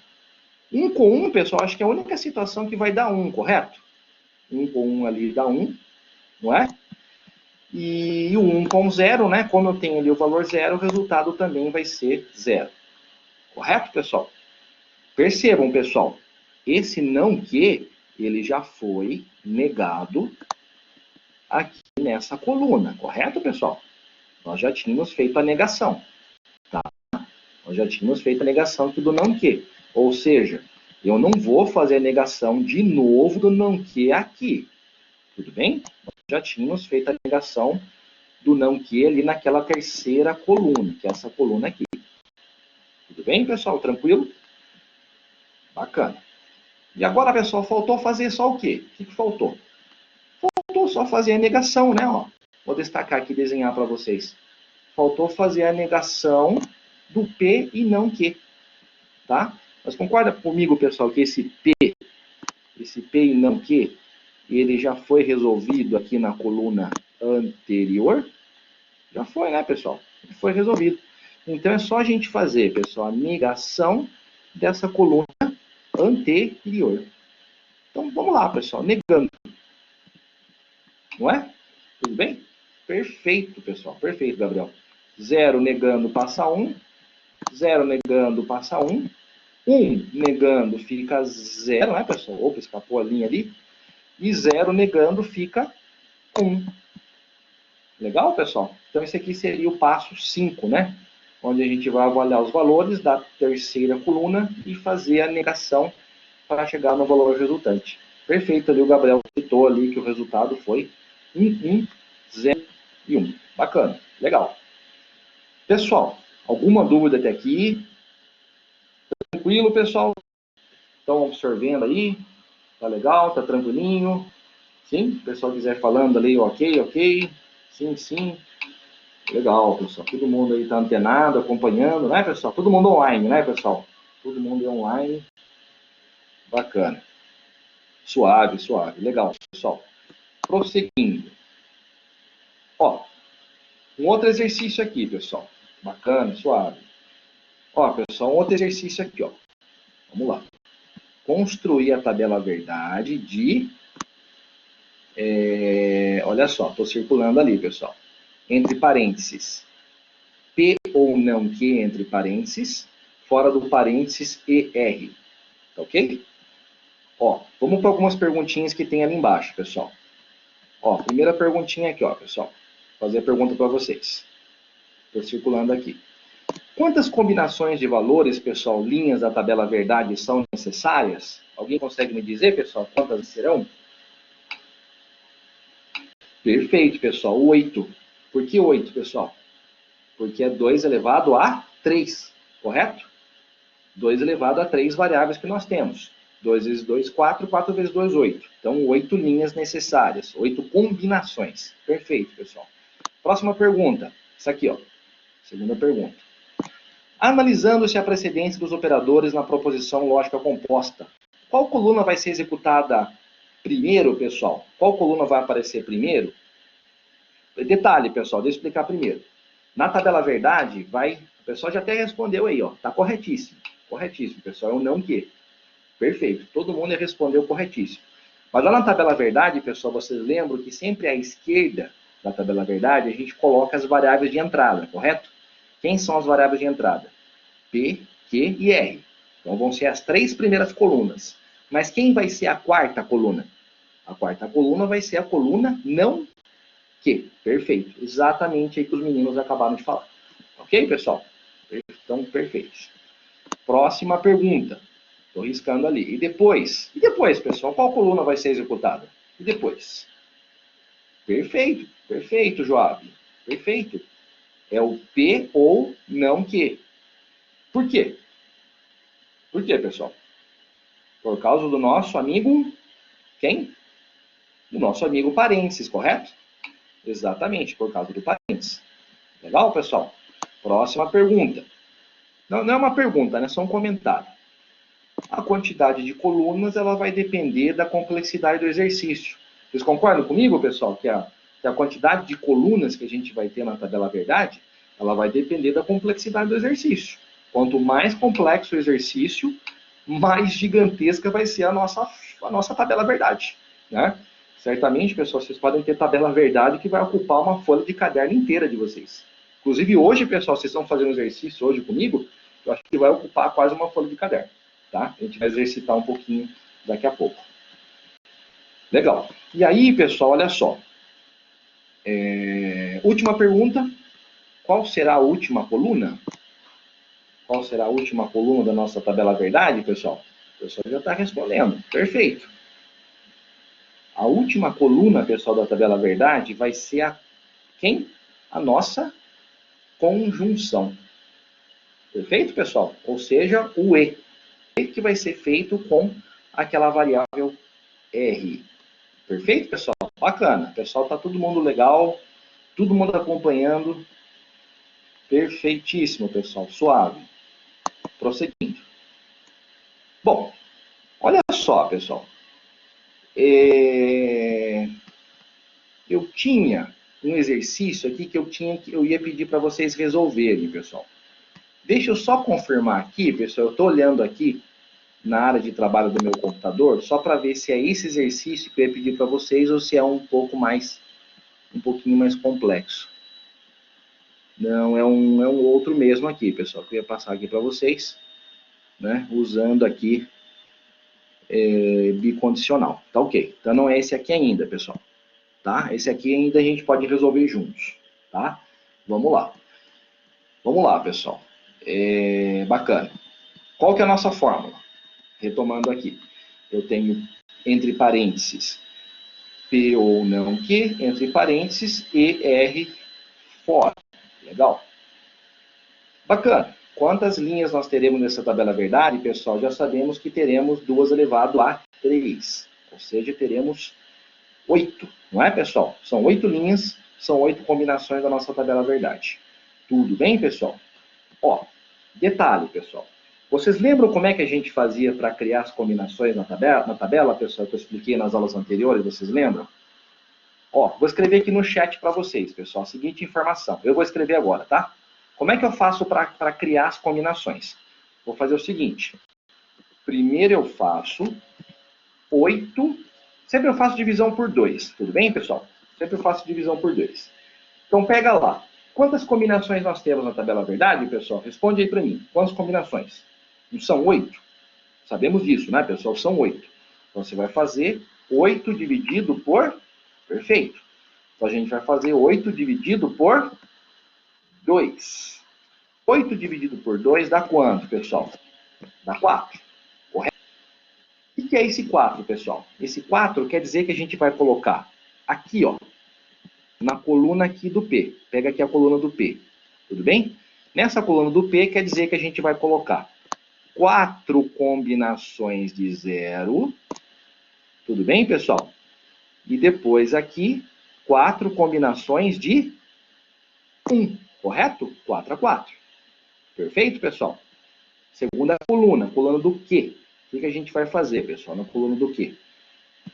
1 com 1, pessoal, acho que é a única situação que vai dar 1, correto? 1 com 1 ali dá 1, não é? E o 1 com 0, né? Como eu tenho ali o valor 0, o resultado também vai ser 0. Correto, pessoal? Percebam, pessoal, esse não que, ele já foi negado aqui nessa coluna, correto, pessoal? Nós já tínhamos feito a negação, tá? Nós já tínhamos feito a negação aqui do não que. Ou seja, eu não vou fazer a negação de novo do não que aqui. Tudo bem? Nós já tínhamos feito a negação do não que ali naquela terceira coluna, que é essa coluna aqui. Tudo bem, pessoal? Tranquilo? Bacana. E agora, pessoal, faltou fazer só o quê? O que faltou? Faltou só fazer a negação, né? Ó, vou destacar aqui e desenhar para vocês. Faltou fazer a negação do P e não Q. Tá? Mas concorda comigo, pessoal, que esse P e não Q, ele já foi resolvido aqui na coluna anterior? Já foi, né, pessoal? Foi resolvido. Então é só a gente fazer, pessoal, a negação dessa coluna anterior. Então, vamos lá, pessoal. Negando. Não é? Tudo bem? Perfeito, pessoal. Perfeito, Gabriel. 0 negando passa 1. 0 negando passa 1. 1 negando fica 0, né, pessoal? Opa, escapou a linha ali. E 0 negando fica 1. Legal, pessoal? Então, esse aqui seria o passo 5, né? Onde a gente vai avaliar os valores da terceira coluna e fazer a negação para chegar no valor resultante. Perfeito, ali o Gabriel citou ali que o resultado foi 1, 1, 0 e 1. Bacana, legal. Pessoal, alguma dúvida até aqui? Tranquilo, pessoal? Estão absorvendo aí? Tá legal? Tá tranquilinho? Sim? Se o pessoal quiser falando ali, ok, ok. Sim, sim. Legal, pessoal. Todo mundo aí tá antenado, acompanhando, né, pessoal? Todo mundo online, né, pessoal? Todo mundo online. Bacana. Suave, suave. Legal, pessoal. Prosseguindo. Ó, um outro exercício aqui, pessoal. Bacana, suave. Ó, pessoal, um outro exercício aqui, ó. Vamos lá. Construir a tabela verdade de... olha só, estou circulando ali, pessoal. Entre parênteses. P ou não que entre parênteses. Fora do parênteses ER. Tá ok? Ó, vamos para algumas perguntinhas que tem ali embaixo, pessoal. Ó, primeira perguntinha aqui, ó, pessoal. Vou fazer a pergunta para vocês. Estou circulando aqui. Quantas combinações de valores, pessoal, linhas da tabela verdade são necessárias? Alguém consegue me dizer, pessoal, quantas serão? Perfeito, pessoal. 8. Por que 8, pessoal? Porque é 2 elevado a 3, correto? 2 elevado a 3 variáveis que nós temos. 2 vezes 2, 4. 4 vezes 2, 8. Então, 8 linhas necessárias. 8 combinações. Perfeito, pessoal. Próxima pergunta. Essa aqui, ó. Segunda pergunta. Analisando-se a precedência dos operadores na proposição lógica composta, qual coluna vai ser executada primeiro, pessoal? Qual coluna vai aparecer primeiro? Detalhe, pessoal, deixa eu explicar primeiro. Na tabela verdade, vai... O pessoal já até respondeu aí, ó. Tá corretíssimo. Corretíssimo, pessoal. É um não que. Perfeito. Todo mundo respondeu corretíssimo. Mas lá na tabela verdade, pessoal, vocês lembram que sempre à esquerda da tabela verdade, a gente coloca as variáveis de entrada, correto? Quem são as variáveis de entrada? P, Q e R. Então vão ser as 3 primeiras colunas. Mas quem vai ser a quarta coluna? A quarta coluna vai ser a coluna não que. Perfeito. Exatamente aí que os meninos acabaram de falar. Ok, pessoal? Então, perfeito. Próxima pergunta. Estou riscando ali. E depois, pessoal, qual coluna vai ser executada? E depois? Perfeito. Perfeito, Joab. Perfeito. É o P ou não que. Por quê? Por quê, pessoal? Por causa do nosso amigo... Quem? Do nosso amigo parênteses, correto? Exatamente, por causa do parênteses. Legal, pessoal? Próxima pergunta. Não, não é uma pergunta, né? É só um comentário. A quantidade de colunas ela vai depender da complexidade do exercício. Vocês concordam comigo, pessoal, que a quantidade de colunas que a gente vai ter na tabela verdade, ela vai depender da complexidade do exercício. Quanto mais complexo o exercício, mais gigantesca vai ser a nossa tabela verdade, né? Certamente, pessoal, vocês podem ter tabela verdade que vai ocupar uma folha de caderno inteira de vocês. Inclusive hoje, pessoal, vocês estão fazendo exercício hoje comigo, eu acho que vai ocupar quase uma folha de caderno, tá? A gente vai exercitar um pouquinho daqui a pouco. Legal. E aí, pessoal, olha só. Última pergunta. Qual será a última coluna? Qual será a última coluna da nossa tabela verdade, pessoal? O pessoal já está respondendo. Perfeito. A última coluna, pessoal, da tabela verdade vai ser quem? A nossa conjunção. Perfeito, pessoal? Ou seja, o E. Que vai ser feito com aquela variável R. Perfeito, pessoal? Bacana. Pessoal, tá todo mundo legal. Todo mundo acompanhando. Perfeitíssimo, pessoal. Suave. Prosseguindo. Bom, olha só, pessoal. Eu tinha um exercício aqui que eu ia pedir para vocês resolverem, pessoal. Deixa eu só confirmar aqui, pessoal, eu estou olhando aqui na área de trabalho do meu computador, só para ver se é esse exercício que eu ia pedir para vocês ou se é um pouquinho mais complexo. Não, é um outro mesmo aqui, pessoal, que eu ia passar aqui para vocês, né, usando aqui bicondicional, tá ok. Então não é esse aqui ainda, pessoal, tá? Esse aqui ainda a gente pode resolver juntos, tá? Vamos lá. Vamos lá, pessoal. Bacana. Qual que é a nossa fórmula? Retomando aqui. Eu tenho, entre parênteses, P ou não que, entre parênteses, ER fora. Legal? Bacana. Quantas linhas nós teremos nessa tabela verdade, pessoal? Já sabemos que teremos 2 elevado a 3. Ou seja, teremos 8. Não é, pessoal? São 8 linhas, são 8 combinações da nossa tabela verdade. Tudo bem, pessoal? Ó, detalhe, pessoal. Vocês lembram como é que a gente fazia para criar as combinações na tabela, pessoal, que eu expliquei nas aulas anteriores? Vocês lembram? Ó, vou escrever aqui no chat para vocês, pessoal, a seguinte informação. Eu vou escrever agora, tá? Como é que eu faço para criar as combinações? Vou fazer o seguinte. Primeiro eu faço 8. Sempre eu faço divisão por 2. Tudo bem, pessoal? Sempre eu faço divisão por 2. Então, pega lá. Quantas combinações nós temos na tabela verdade, pessoal? Responde aí para mim. Quantas combinações? Não são 8? Sabemos disso, né, pessoal? São 8. Então, você vai fazer 8 dividido por... Perfeito. Então, a gente vai fazer 8 dividido por 2. 8 dividido por 2 dá quanto, pessoal? Dá 4. Correto? O que é esse 4, pessoal? Esse 4 quer dizer que a gente vai colocar aqui, ó, na coluna aqui do P. Pega aqui a coluna do P. Tudo bem? Nessa coluna do P quer dizer que a gente vai colocar 4 combinações de 0. Tudo bem, pessoal? E depois aqui, 4 combinações de 1. Correto? 4 a 4. Perfeito, pessoal? Segunda coluna do Q. O que a gente vai fazer, pessoal, na coluna do Q?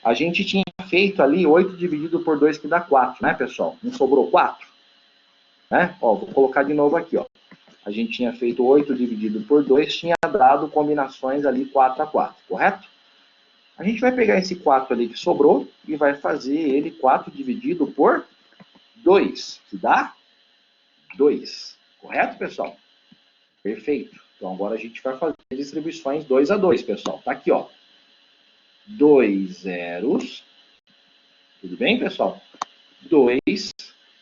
A gente tinha feito ali 8 dividido por 2, que dá 4, né, pessoal? Não sobrou 4? Né? Ó, vou colocar de novo aqui, ó. A gente tinha feito 8 dividido por 2, tinha dado combinações ali 4 a 4, correto? A gente vai pegar esse 4 ali que sobrou e vai fazer ele 4 dividido por 2, que dá 2. Correto, pessoal? Perfeito. Então agora a gente vai fazer distribuições 2 a 2, pessoal. Tá aqui, ó. 2 zeros. Tudo bem, pessoal? 2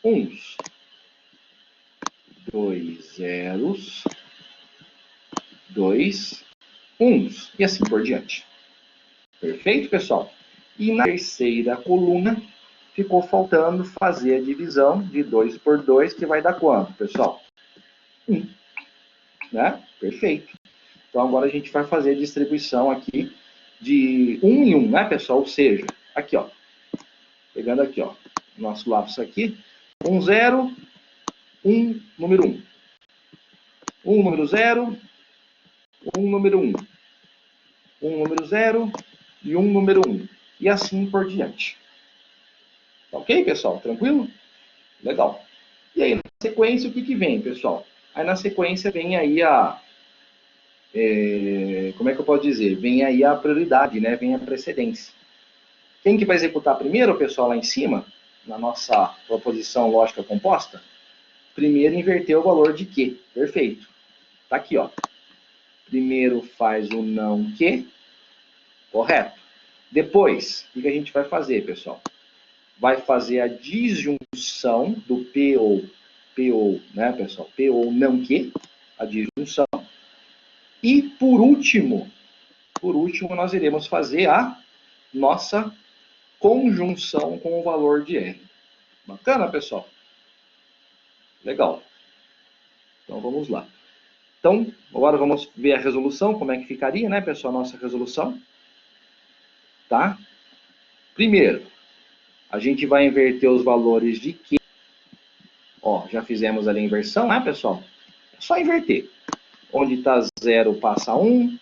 uns. 2 zeros. 2 uns. E assim por diante. Perfeito, pessoal? E na terceira coluna, ficou faltando fazer a divisão de 2 por 2, que vai dar quanto, pessoal? 1. Né? Perfeito. Então, agora a gente vai fazer a distribuição aqui de 1 em 1, né, pessoal? Ou seja, aqui, ó. Pegando aqui, ó. Nosso lápis aqui. 1, 0, 1, número 1. 1, número 0, 1, número 1. 1, número 0 e 1, número 1. E assim por diante. Tá ok, pessoal? Tranquilo? Legal. E aí, na sequência, o que vem, pessoal? Aí, na sequência, vem aí como é que eu posso dizer? Vem aí a prioridade, né? Vem a precedência. Quem que vai executar primeiro, pessoal, lá em cima, na nossa proposição lógica composta? Primeiro inverter o valor de Q. Perfeito. Tá aqui, ó. Primeiro faz o não que. Correto. Depois, o que a gente vai fazer, pessoal? Vai fazer a disjunção do P ou, né, pessoal? P ou não que, a disjunção. E, por último, nós iremos fazer a nossa conjunção com o valor de R. Bacana, pessoal? Legal. Então, vamos lá. Então, agora vamos ver a resolução, como é que ficaria, né, pessoal, a nossa resolução. Tá? Primeiro, a gente vai inverter os valores de Q. Ó, já fizemos ali a inversão, né, pessoal? É só inverter. Onde está 0 passa 1,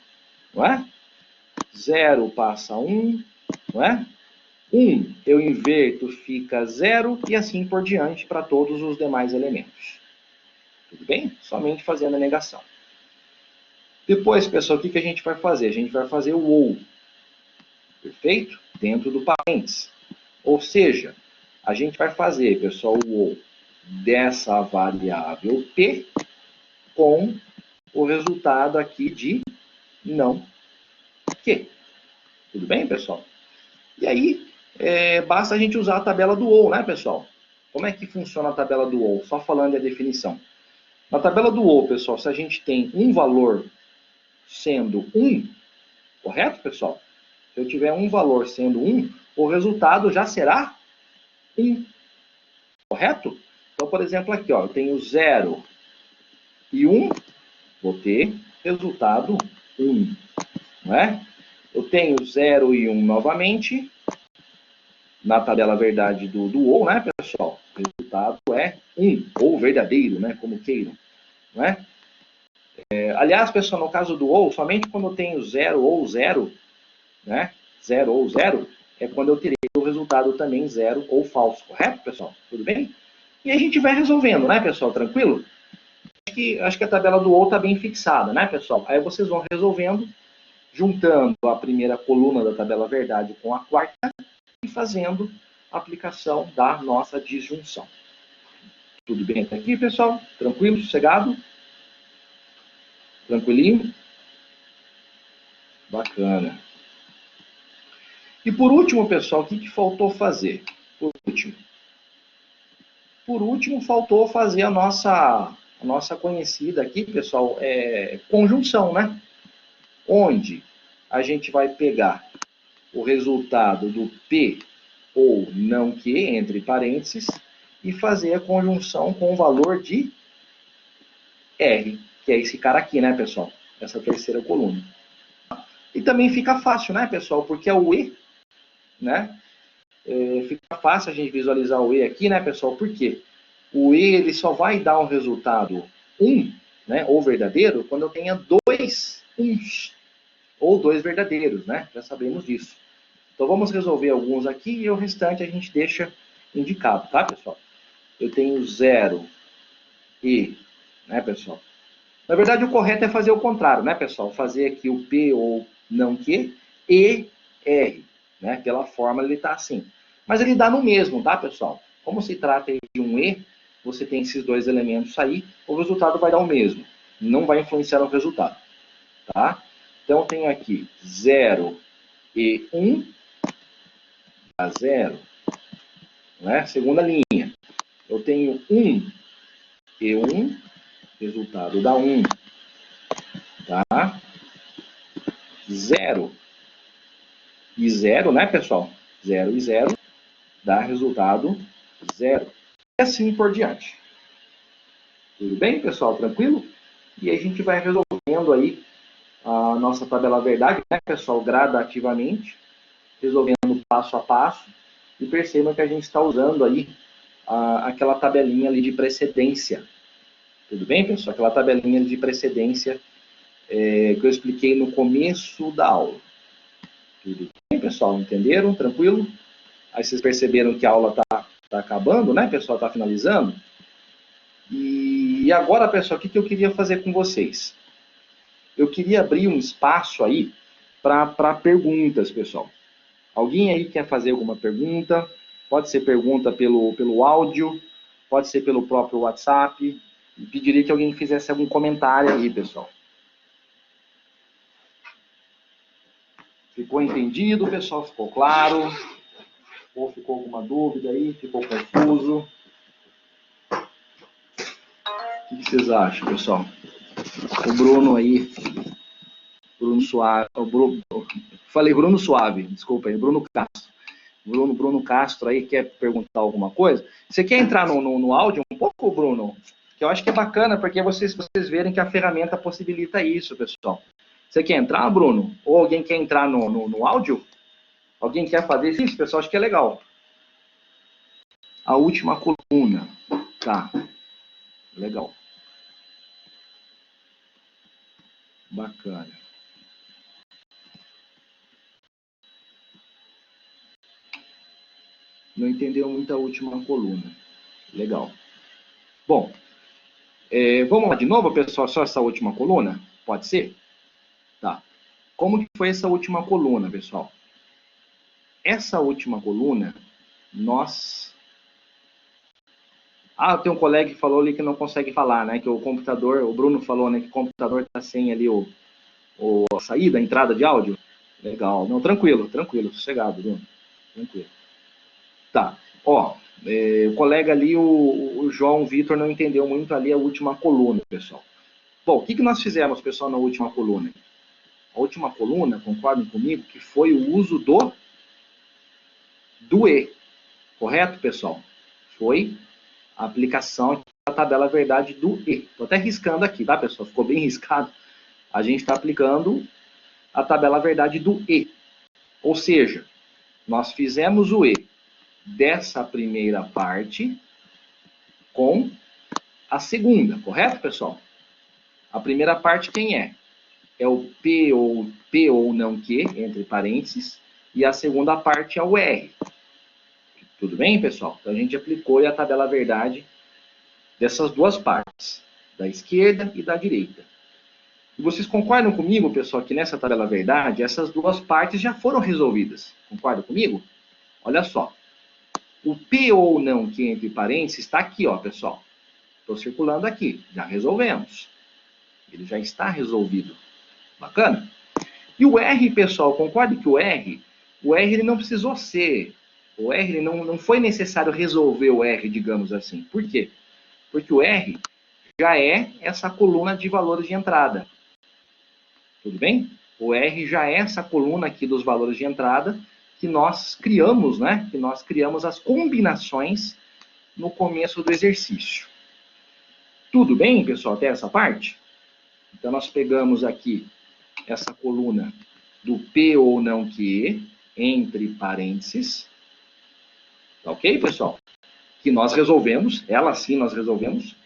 não é? 0 passa 1, não é? 1 eu inverto, fica 0 e assim por diante para todos os demais elementos. Tudo bem? Somente fazendo a negação. Depois, pessoal, o que a gente vai fazer? A gente vai fazer o ou, perfeito? Dentro do parênteses. Ou seja, a gente vai fazer, pessoal, o ou dessa variável P com o resultado aqui de não Q. Tudo bem, pessoal? E aí, basta a gente usar a tabela do ou, né, pessoal? Como é que funciona a tabela do ou? Só falando a definição. Na tabela do ou, pessoal, se a gente tem um valor sendo 1, correto, pessoal? Se eu tiver um valor sendo 1, o resultado já será 1, correto? Então, por exemplo, aqui, ó, eu tenho 0 e 1, vou ter resultado 1, não é? Eu tenho 0 e 1 novamente, na tabela verdade do ou, né, pessoal? O resultado é 1, ou verdadeiro, né, como queiram, não é? Aliás, pessoal, no caso do ou, somente quando eu tenho 0 ou 0, né, 0 ou 0, é quando eu terei o resultado também 0 ou falso, correto, pessoal? Tudo bem? E a gente vai resolvendo, né, pessoal? Tranquilo? Acho que a tabela do ou está bem fixada, né, pessoal? Aí vocês vão resolvendo, juntando a primeira coluna da tabela verdade com a quarta e fazendo a aplicação da nossa disjunção. Tudo bem até aqui, pessoal? Tranquilo, sossegado? Tranquilinho? Bacana. E por último, pessoal, o que faltou fazer? Por último, faltou fazer a nossa conhecida aqui, pessoal, conjunção, né? Onde a gente vai pegar o resultado do P ou não que, entre parênteses, e fazer a conjunção com o valor de R, que é esse cara aqui, né, pessoal? Essa terceira coluna. E também fica fácil, né, pessoal? Porque é o E, né? Fica fácil a gente visualizar o E aqui, né, pessoal? Por quê? O E ele só vai dar um resultado 1, né, ou verdadeiro, quando eu tenha dois uns, ou dois verdadeiros, né? Já sabemos disso. Então vamos resolver alguns aqui e o restante a gente deixa indicado, tá, pessoal? Eu tenho 0 e, né, pessoal? Na verdade, o correto é fazer o contrário, né, pessoal? Fazer aqui o P ou não que e R, né? Pela fórmula ele está assim. Mas ele dá no mesmo, tá, pessoal? Como se trata de um E, você tem esses dois elementos aí, o resultado vai dar o mesmo. Não vai influenciar no resultado, tá? Então, eu tenho aqui 0 e 1 dá 0, né? Segunda linha. Eu tenho 1 e 1, resultado dá 1, tá? 0 e 0, né, pessoal? 0 e 0 dá resultado 0. E assim por diante. Tudo bem, pessoal? Tranquilo? E a gente vai resolvendo aí a nossa tabela verdade, né, pessoal? Gradativamente, resolvendo passo a passo. E percebam que a gente está usando aí aquela tabelinha ali de precedência. Tudo bem, pessoal? Aquela tabelinha de precedência que eu expliquei no começo da aula. Tudo bem, pessoal? Entenderam? Tranquilo? Aí vocês perceberam que a aula está acabando, né, pessoal? Está finalizando. E agora, pessoal, o que eu queria fazer com vocês? Eu queria abrir um espaço aí para perguntas, pessoal. Alguém aí quer fazer alguma pergunta? Pode ser pergunta pelo áudio, pode ser pelo próprio WhatsApp. E pediria que alguém fizesse algum comentário aí, pessoal. Ficou entendido, pessoal? Ficou claro? Ou ficou alguma dúvida aí? Ficou confuso? O que vocês acham, pessoal? O Bruno aí, Bruno Suave, falei Bruno Suave, desculpa aí, Bruno Castro. Bruno Castro aí quer perguntar alguma coisa? Você quer entrar no áudio um pouco, Bruno? Que eu acho que é bacana, porque vocês verem que a ferramenta possibilita isso, pessoal. Você quer entrar, Bruno? Ou alguém quer entrar no áudio? Alguém quer fazer isso, pessoal? Acho que é legal. A última coluna. Tá. Legal. Bacana. Não entendeu muito a última coluna. Legal. Bom, vamos lá de novo, pessoal, só essa última coluna? Pode ser? Como que foi essa última coluna, pessoal? Essa última coluna, nós... Ah, tem um colega que falou ali que não consegue falar, né? Que o computador, o Bruno falou, né? Que o computador está sem ali a saída, a entrada de áudio. Legal. Não, tranquilo, tranquilo, sossegado, Bruno. Tranquilo. Tá. Ó, o colega ali, o João Vitor, não entendeu muito ali a última coluna, pessoal. Bom, o que nós fizemos, pessoal, na última coluna? A última coluna, concordem comigo, que foi o uso do E. Correto, pessoal? Foi a aplicação da tabela verdade do E. Estou até riscando aqui, tá, pessoal? Ficou bem riscado. A gente está aplicando a tabela verdade do E. Ou seja, nós fizemos o E dessa primeira parte com a segunda, correto, pessoal? A primeira parte quem é? É o P ou não que, entre parênteses, e a segunda parte é o R. Tudo bem, pessoal? Então a gente aplicou a tabela verdade dessas duas partes, da esquerda e da direita. E vocês concordam comigo, pessoal, que nessa tabela verdade, essas duas partes já foram resolvidas? Concordam comigo? Olha só. O P ou não que entre parênteses está aqui, ó, pessoal. Estou circulando aqui. Já resolvemos. Ele já está resolvido. Bacana? E o R, pessoal, concorde que o R ele não precisou ser. O R ele não foi necessário resolver o R, digamos assim. Por quê? Porque o R já é essa coluna de valores de entrada. Tudo bem? O R já é essa coluna aqui dos valores de entrada que nós criamos, né? Que nós criamos as combinações no começo do exercício. Tudo bem, pessoal, até essa parte? Então, nós pegamos aqui essa coluna do P ou não que, entre parênteses. Tá ok, pessoal? Que nós resolvemos, ela sim nós resolvemos.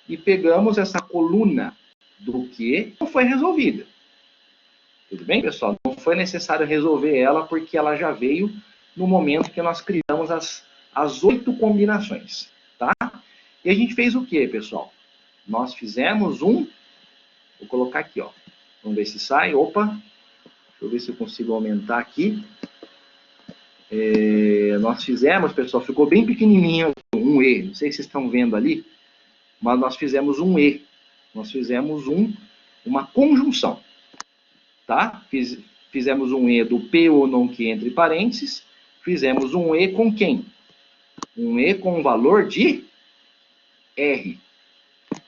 E pegamos essa coluna do que não foi resolvida. Tudo bem, pessoal? Não foi necessário resolver ela, porque ela já veio no momento que nós criamos as 8 combinações. Tá? E a gente fez o que, pessoal? Nós fizemos vou colocar aqui, ó. Vamos ver se sai. Opa! Deixa eu ver se eu consigo aumentar aqui. Nós fizemos, pessoal, ficou bem pequenininho um E. Não sei se vocês estão vendo ali, mas nós fizemos um E. Nós fizemos uma conjunção. Tá? Fizemos um E do P ou não que entre parênteses. Fizemos um E com quem? Um E com o valor de R.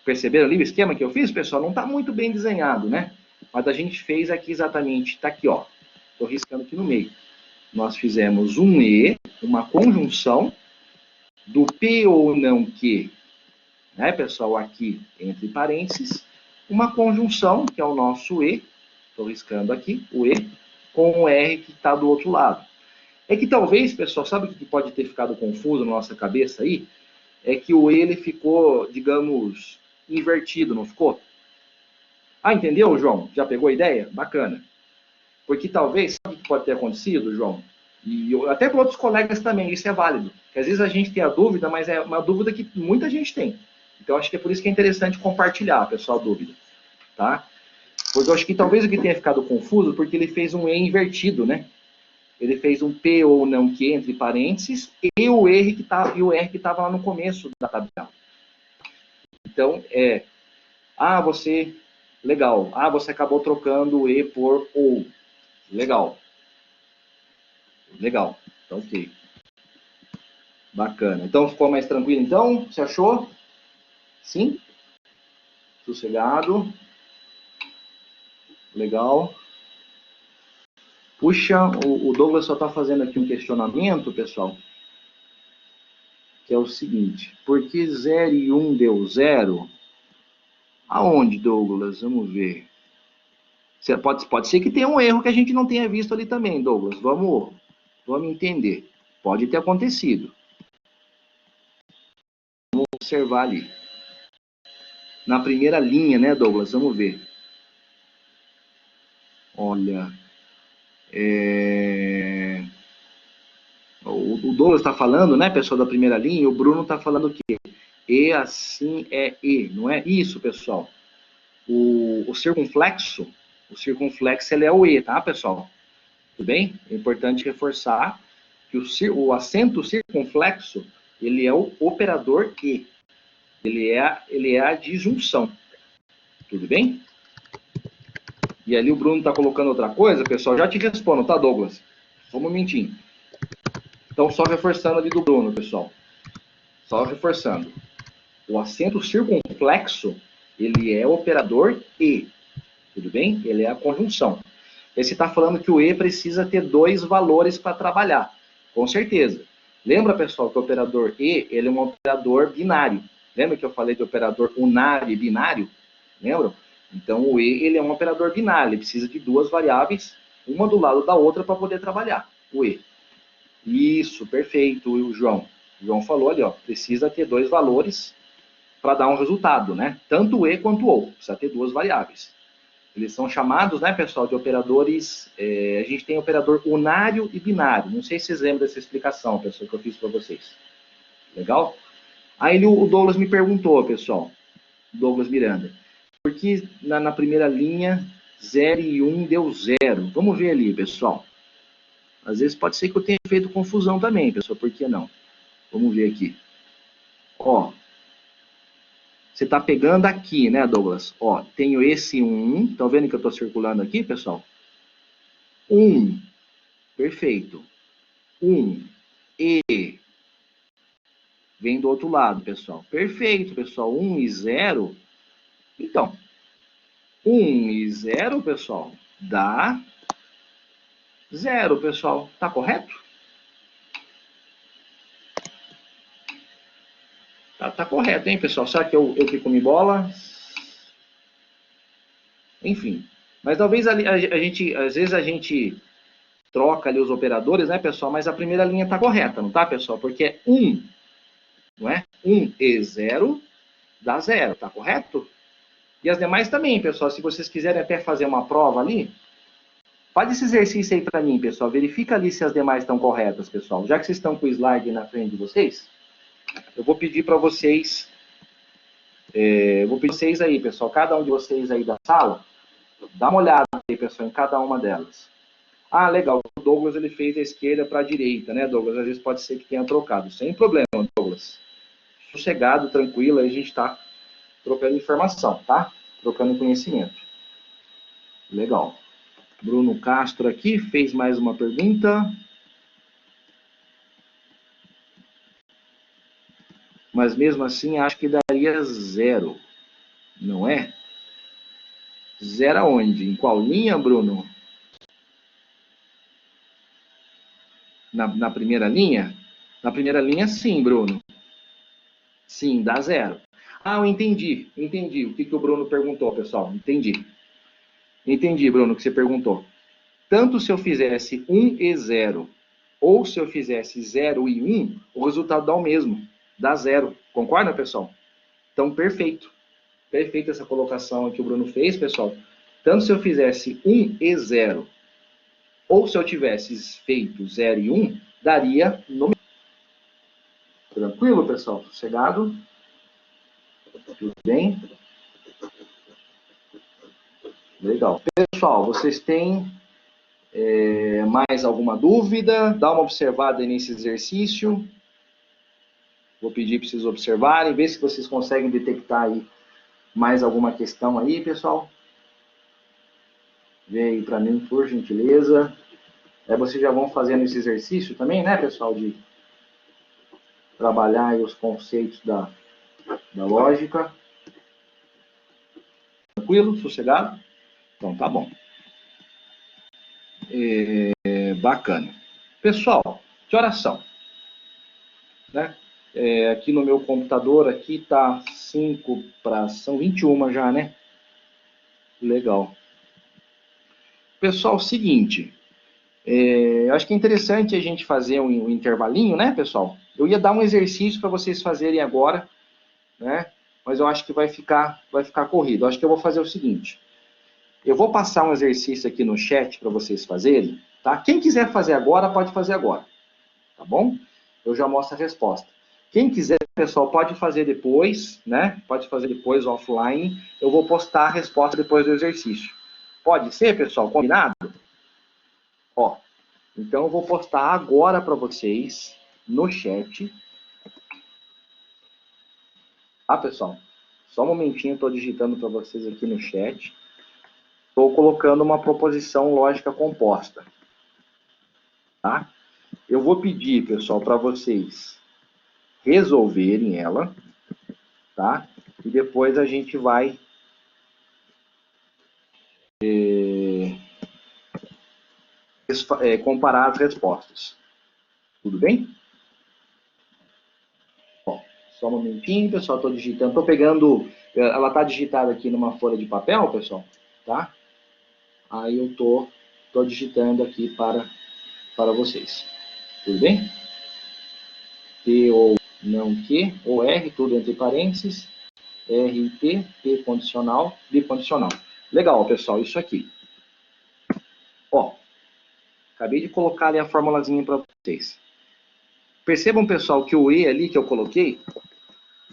Perceberam ali o esquema que eu fiz, pessoal? Não está muito bem desenhado, né? Mas a gente fez aqui exatamente, está aqui, ó. Estou riscando aqui no meio. Nós fizemos um E, uma conjunção do P ou não que, né, pessoal, aqui entre parênteses, uma conjunção, que é o nosso E, estou riscando aqui, o E, com o R que está do outro lado. É que talvez, pessoal, sabe o que pode ter ficado confuso na nossa cabeça aí? É que o E ele ficou, digamos, invertido, não ficou? Ah, entendeu, João? Já pegou a ideia? Bacana. Porque talvez, sabe o que pode ter acontecido, João? E até para outros colegas também, isso é válido. Porque às vezes a gente tem a dúvida, mas é uma dúvida que muita gente tem. Então, acho que é por isso que é interessante compartilhar, pessoal, a dúvida. Tá? Porque eu acho que talvez o que tenha ficado confuso, porque ele fez um E invertido, né? Ele fez um P ou não que, entre parênteses, e o R que estava lá no começo da tabela. Então, legal. Você acabou trocando o E por OU. Legal. Legal. Então, ok. Bacana. Então, ficou mais tranquilo, então? Você achou? Sim? Sossegado. Legal. Puxa, o Douglas só está fazendo aqui um questionamento, pessoal, que é o seguinte. Por que 0 e 1 deu 0? Aonde, Douglas? Vamos ver. Pode ser que tenha um erro que a gente não tenha visto ali também, Douglas. Vamos entender. Pode ter acontecido. Vamos observar ali. Na primeira linha, né, Douglas? Vamos ver. Olha. O Douglas está falando, né, pessoal da primeira linha, e o Bruno está falando o quê? E assim é E, não é isso, pessoal? O circunflexo, O circunflexo ele é o E, tá, pessoal? Tudo bem? É importante reforçar que o acento circunflexo ele é o operador E. Ele é a disjunção. Tudo bem? E ali o Bruno está colocando outra coisa, pessoal. Já te respondo, tá, Douglas? Só um momentinho. Então, só reforçando ali do Bruno, pessoal. Só reforçando. O acento circunflexo, ele é o operador E. Tudo bem? Ele é a conjunção. Esse está falando que o E precisa ter dois valores para trabalhar. Com certeza. Lembra, pessoal, que o operador E ele é um operador binário. Lembra que eu falei de operador unário e binário? Lembram? Então, o E ele é um operador binário. Ele precisa de duas variáveis, uma do lado da outra, para poder trabalhar. O E. Isso, perfeito, o João. O João falou ali, ó, precisa ter dois valores para dar um resultado, né? Tanto o E quanto o OU. Precisa ter duas variáveis. Eles são chamados, né, pessoal, de operadores... a gente tem operador unário e binário. Não sei se vocês lembram dessa explicação, pessoal, que eu fiz para vocês. Legal? Aí o Douglas me perguntou, pessoal. Douglas Miranda. Por que na primeira linha 0 e 1 deu 0? Vamos ver ali, pessoal. Às vezes pode ser que eu tenha feito confusão também, pessoal. Por que não? Vamos ver aqui. Ó. Você está pegando aqui, né, Douglas? Ó, tenho esse 1. Estão vendo que eu estou circulando aqui, pessoal? 1. Perfeito. 1. E. Vem do outro lado, pessoal. Perfeito, pessoal. 1 e 0. Então, 1 e 0, pessoal, dá 0, pessoal. Tá correto? Tá correto, hein, pessoal? Será que eu que comi bola? Enfim. Mas talvez a gente, às vezes a gente troca ali os operadores, né, pessoal? Mas a primeira linha tá correta, não tá, pessoal? Porque é 1, não é? 1 e 0 dá 0, tá correto? E as demais também, pessoal. Se vocês quiserem até fazer uma prova ali, faz esse exercício aí para mim, pessoal. Verifica ali se as demais estão corretas, pessoal. Já que vocês estão com o slide na frente de vocês, eu vou pedir para vocês... vou pedir vocês aí, pessoal. Cada um de vocês aí da sala, dá uma olhada aí, pessoal, em cada uma delas. Ah, legal. O Douglas ele fez a esquerda para a direita, né, Douglas? Às vezes pode ser que tenha trocado. Sem problema, Douglas. Sossegado, tranquilo, aí a gente está trocando informação, tá? Trocando conhecimento. Legal. Bruno Castro aqui fez mais uma pergunta. Mas mesmo assim, acho que daria 0. Não é? 0 aonde? Em qual linha, Bruno? Na primeira linha? Na primeira linha, sim, Bruno. Sim, dá 0. Ah, eu entendi. Entendi. O que o Bruno perguntou, pessoal? Entendi. Entendi, Bruno, o que você perguntou. Tanto se eu fizesse 1 e 0, ou se eu fizesse 0 e 1, o resultado dá o mesmo. Dá 0. Concorda, pessoal? Então, perfeito. Perfeita essa colocação que o Bruno fez, pessoal. Tanto se eu fizesse 1 e 0, ou se eu tivesse feito 0 e 1, daria no mesmo. Tranquilo, pessoal? Sossegado? Tudo bem? Legal. Pessoal, vocês têm mais alguma dúvida? Dá uma observada nesse exercício. Vou pedir para vocês observarem, ver se vocês conseguem detectar aí mais alguma questão aí, pessoal. Vê aí para mim, por gentileza. Vocês já vão fazendo esse exercício também, né, pessoal? De trabalhar aí os conceitos da lógica. Tranquilo? Sossegado? Então, tá bom. Bacana. Pessoal, que horas são? Né? Aqui no meu computador, aqui tá 5 para... São 21 já, né? Legal. Pessoal, seguinte... acho que é interessante a gente fazer um intervalinho, né, pessoal? Eu ia dar um exercício para vocês fazerem agora, né? Mas eu acho que vai ficar corrido. Eu acho que eu vou fazer o seguinte. Eu vou passar um exercício aqui no chat para vocês fazerem, tá? Quem quiser fazer agora, pode fazer agora, tá bom? Eu já mostro a resposta. Quem quiser, pessoal, pode fazer depois, né? Pode fazer depois offline. Eu vou postar a resposta depois do exercício, Pode ser, pessoal? Combinado? Ó, então eu vou postar agora para vocês no chat. Tá, pessoal? Só um momentinho, estou digitando para vocês aqui no chat. Estou colocando uma proposição lógica composta. Tá? Eu vou pedir, pessoal, para vocês resolverem ela, tá? E depois a gente vai comparar as respostas. Tudo bem? Ó, só um momentinho, pessoal, estou digitando. Estou pegando, ela está digitada aqui numa folha de papel, pessoal, tá? Aí eu tô digitando aqui para vocês. Tudo bem? P ou não que, ou R, tudo entre parênteses, R e P, P condicional, bicondicional. Legal, pessoal, isso aqui. Ó, acabei de colocar ali a formulazinha para vocês. Percebam, pessoal, que o E ali que eu coloquei,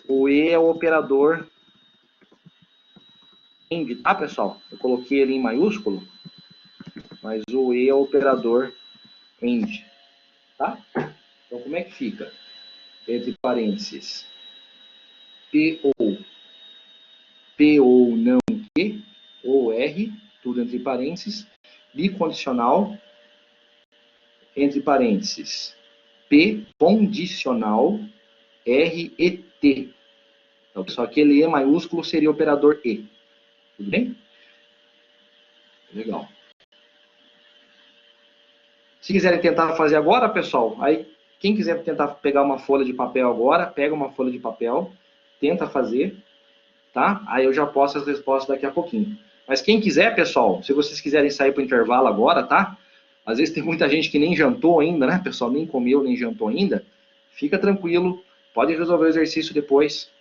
o E é o operador AND, tá, pessoal? Eu coloquei ele em maiúsculo, mas o E é o operador AND, tá? Então, como é que fica? Entre parênteses, P ou não que, ou R, tudo entre parênteses, bicondicional, entre parênteses, P condicional, R e T. Então, pessoal, aquele E maiúsculo seria o operador E. Tudo bem? Legal. Se quiserem tentar fazer agora, pessoal, aí quem quiser tentar pegar uma folha de papel agora, pega uma folha de papel, tenta fazer, tá? Aí eu já posto as respostas daqui a pouquinho. Mas quem quiser, pessoal, se vocês quiserem sair para o intervalo agora, tá? Às vezes tem muita gente que nem jantou ainda, né, pessoal? Nem comeu, nem jantou ainda. Fica tranquilo, pode resolver o exercício depois.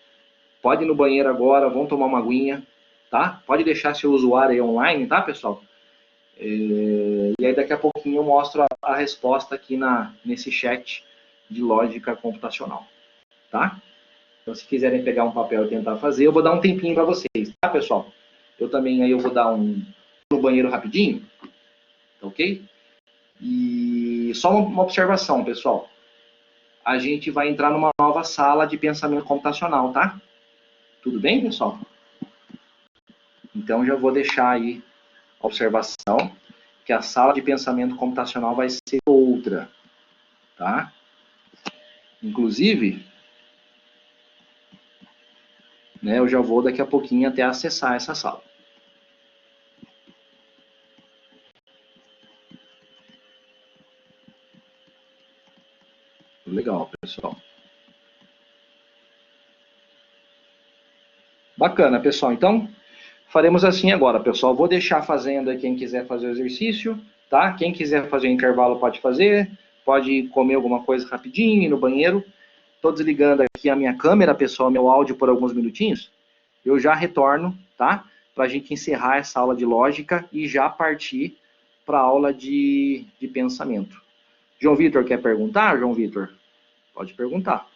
Pode ir no banheiro agora, vão tomar uma aguinha, tá? Pode deixar seu usuário aí online, tá, pessoal? E aí daqui a pouquinho eu mostro a resposta aqui nesse chat de lógica computacional, tá? Então, se quiserem pegar um papel e tentar fazer, eu vou dar um tempinho para vocês, tá, pessoal? Eu também aí eu vou dar no banheiro rapidinho, tá ok? E só uma observação, pessoal. A gente vai entrar numa nova sala de pensamento computacional, tá? Tudo bem, pessoal? Então, já vou deixar aí a observação que a sala de pensamento computacional vai ser outra, tá? Inclusive, né, eu já vou daqui a pouquinho até acessar essa sala. Legal, pessoal. Bacana, pessoal. Então, faremos assim agora, pessoal. Vou deixar fazendo aí quem quiser fazer o exercício, tá? Quem quiser fazer o intervalo pode fazer, pode comer alguma coisa rapidinho, ir no banheiro. Estou desligando aqui a minha câmera, pessoal, meu áudio por alguns minutinhos. Eu já retorno, tá? Para a gente encerrar essa aula de lógica e já partir para a aula de pensamento. João Vitor, quer perguntar, João Vitor? Pode perguntar.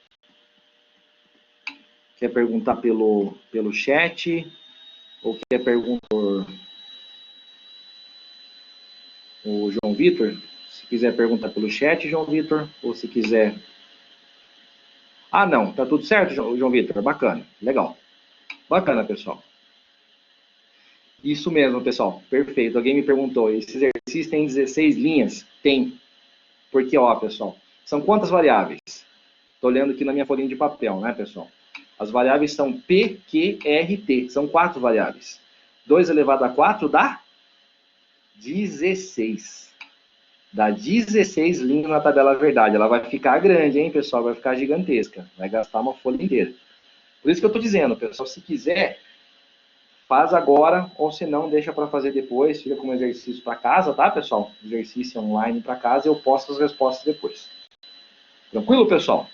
Quer perguntar pelo chat? Ou quer perguntar por o João Vitor? Se quiser perguntar pelo chat, João Vitor, ou se quiser... Ah, não, tá tudo certo, João Vitor? Bacana, legal. Bacana, pessoal. Isso mesmo, pessoal. Perfeito. Alguém me perguntou, esse exercício tem 16 linhas? Tem. Porque, ó, pessoal, são quantas variáveis? Estou olhando aqui na minha folhinha de papel, né, pessoal? As variáveis são P, Q, R, T. São 4 variáveis. 2 elevado a 4 dá 16. Dá 16 linhas na tabela verdade. Ela vai ficar grande, hein, pessoal? Vai ficar gigantesca. Vai gastar uma folha inteira. Por isso que eu estou dizendo, pessoal, se quiser, faz agora, ou se não, deixa para fazer depois. Fica como exercício para casa, tá, pessoal? Exercício online para casa e eu posto as respostas depois. Tranquilo, pessoal?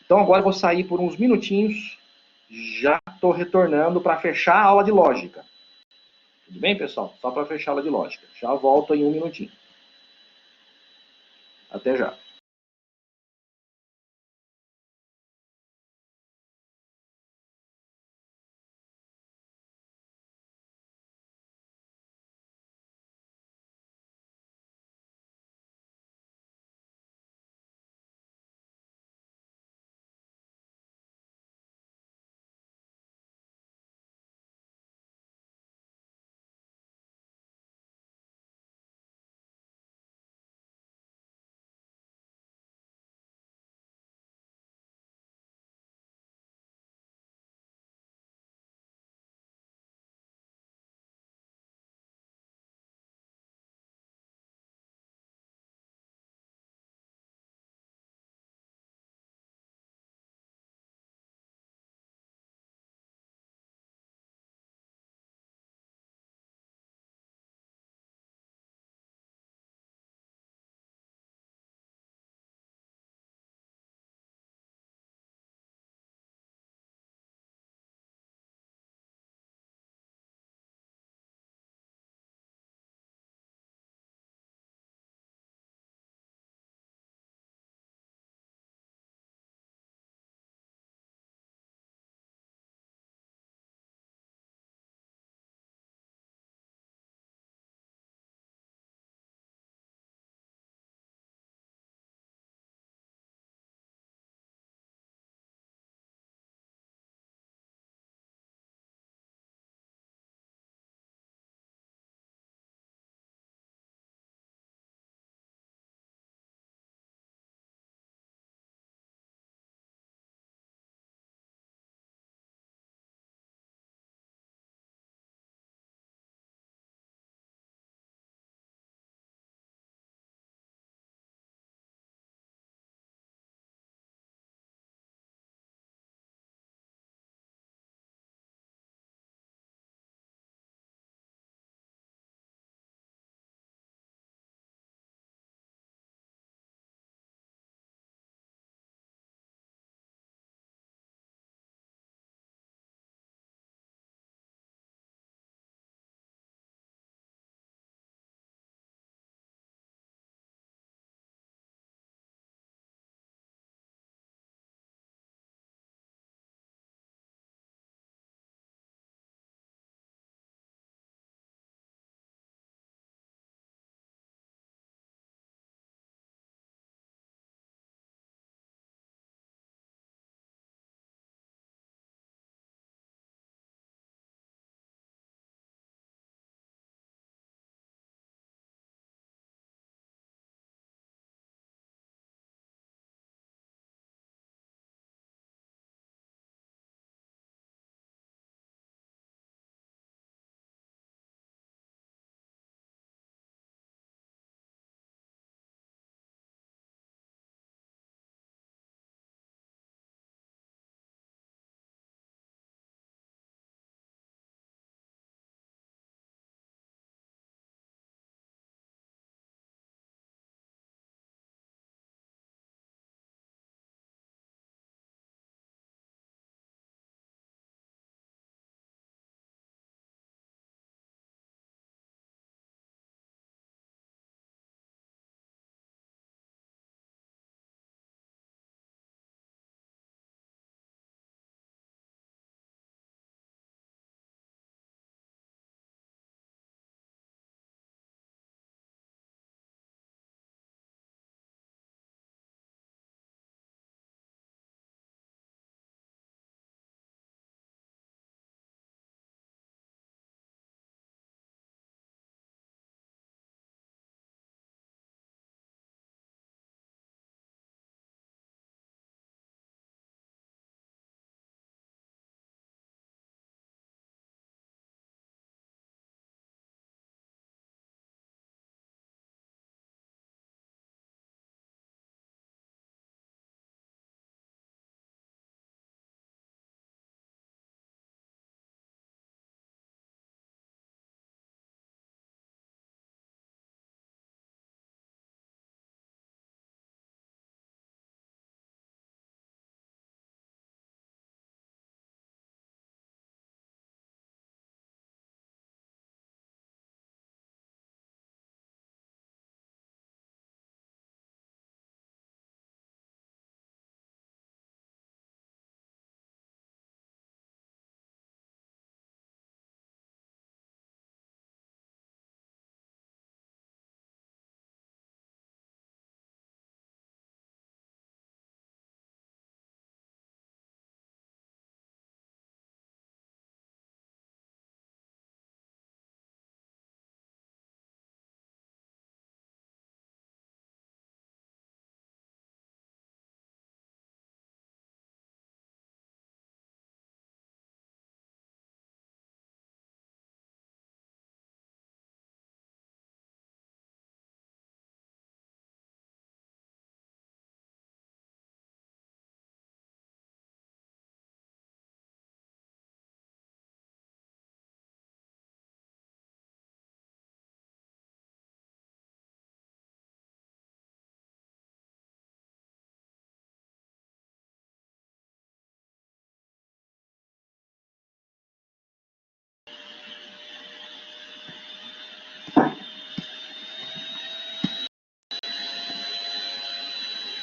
Então agora eu vou sair por uns minutinhos. Já estou retornando para fechar a aula de lógica. Tudo bem, pessoal? Só para fechar a aula de lógica. Já volto em um minutinho. Até já.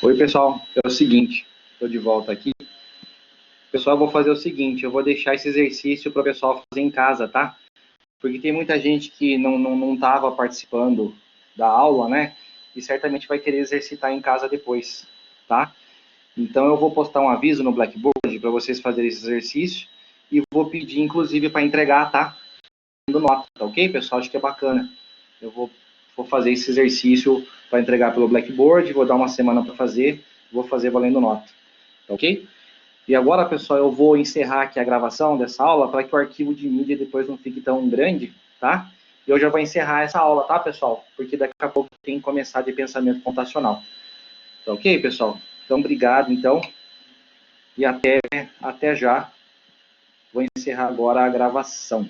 Oi, pessoal. É o seguinte, estou de volta aqui. Pessoal, eu vou fazer o seguinte, eu vou deixar esse exercício para o pessoal fazer em casa, tá? Porque tem muita gente que não estava participando da aula, né? E certamente vai querer exercitar em casa depois, tá? Então eu vou postar um aviso no Blackboard para vocês fazerem esse exercício e vou pedir, inclusive, para entregar, tá? Dando nota, tá ok, pessoal? Acho que é bacana. Eu vou fazer esse exercício para entregar pelo Blackboard, vou dar uma semana para fazer, vou fazer valendo nota, tá ok? E agora, pessoal, eu vou encerrar aqui a gravação dessa aula para que o arquivo de mídia depois não fique tão grande, tá? E eu já vou encerrar essa aula, tá, pessoal? Porque daqui a pouco tem que começar de pensamento computacional. Tá ok, pessoal? Então, obrigado, então, e até já. Vou encerrar agora a gravação.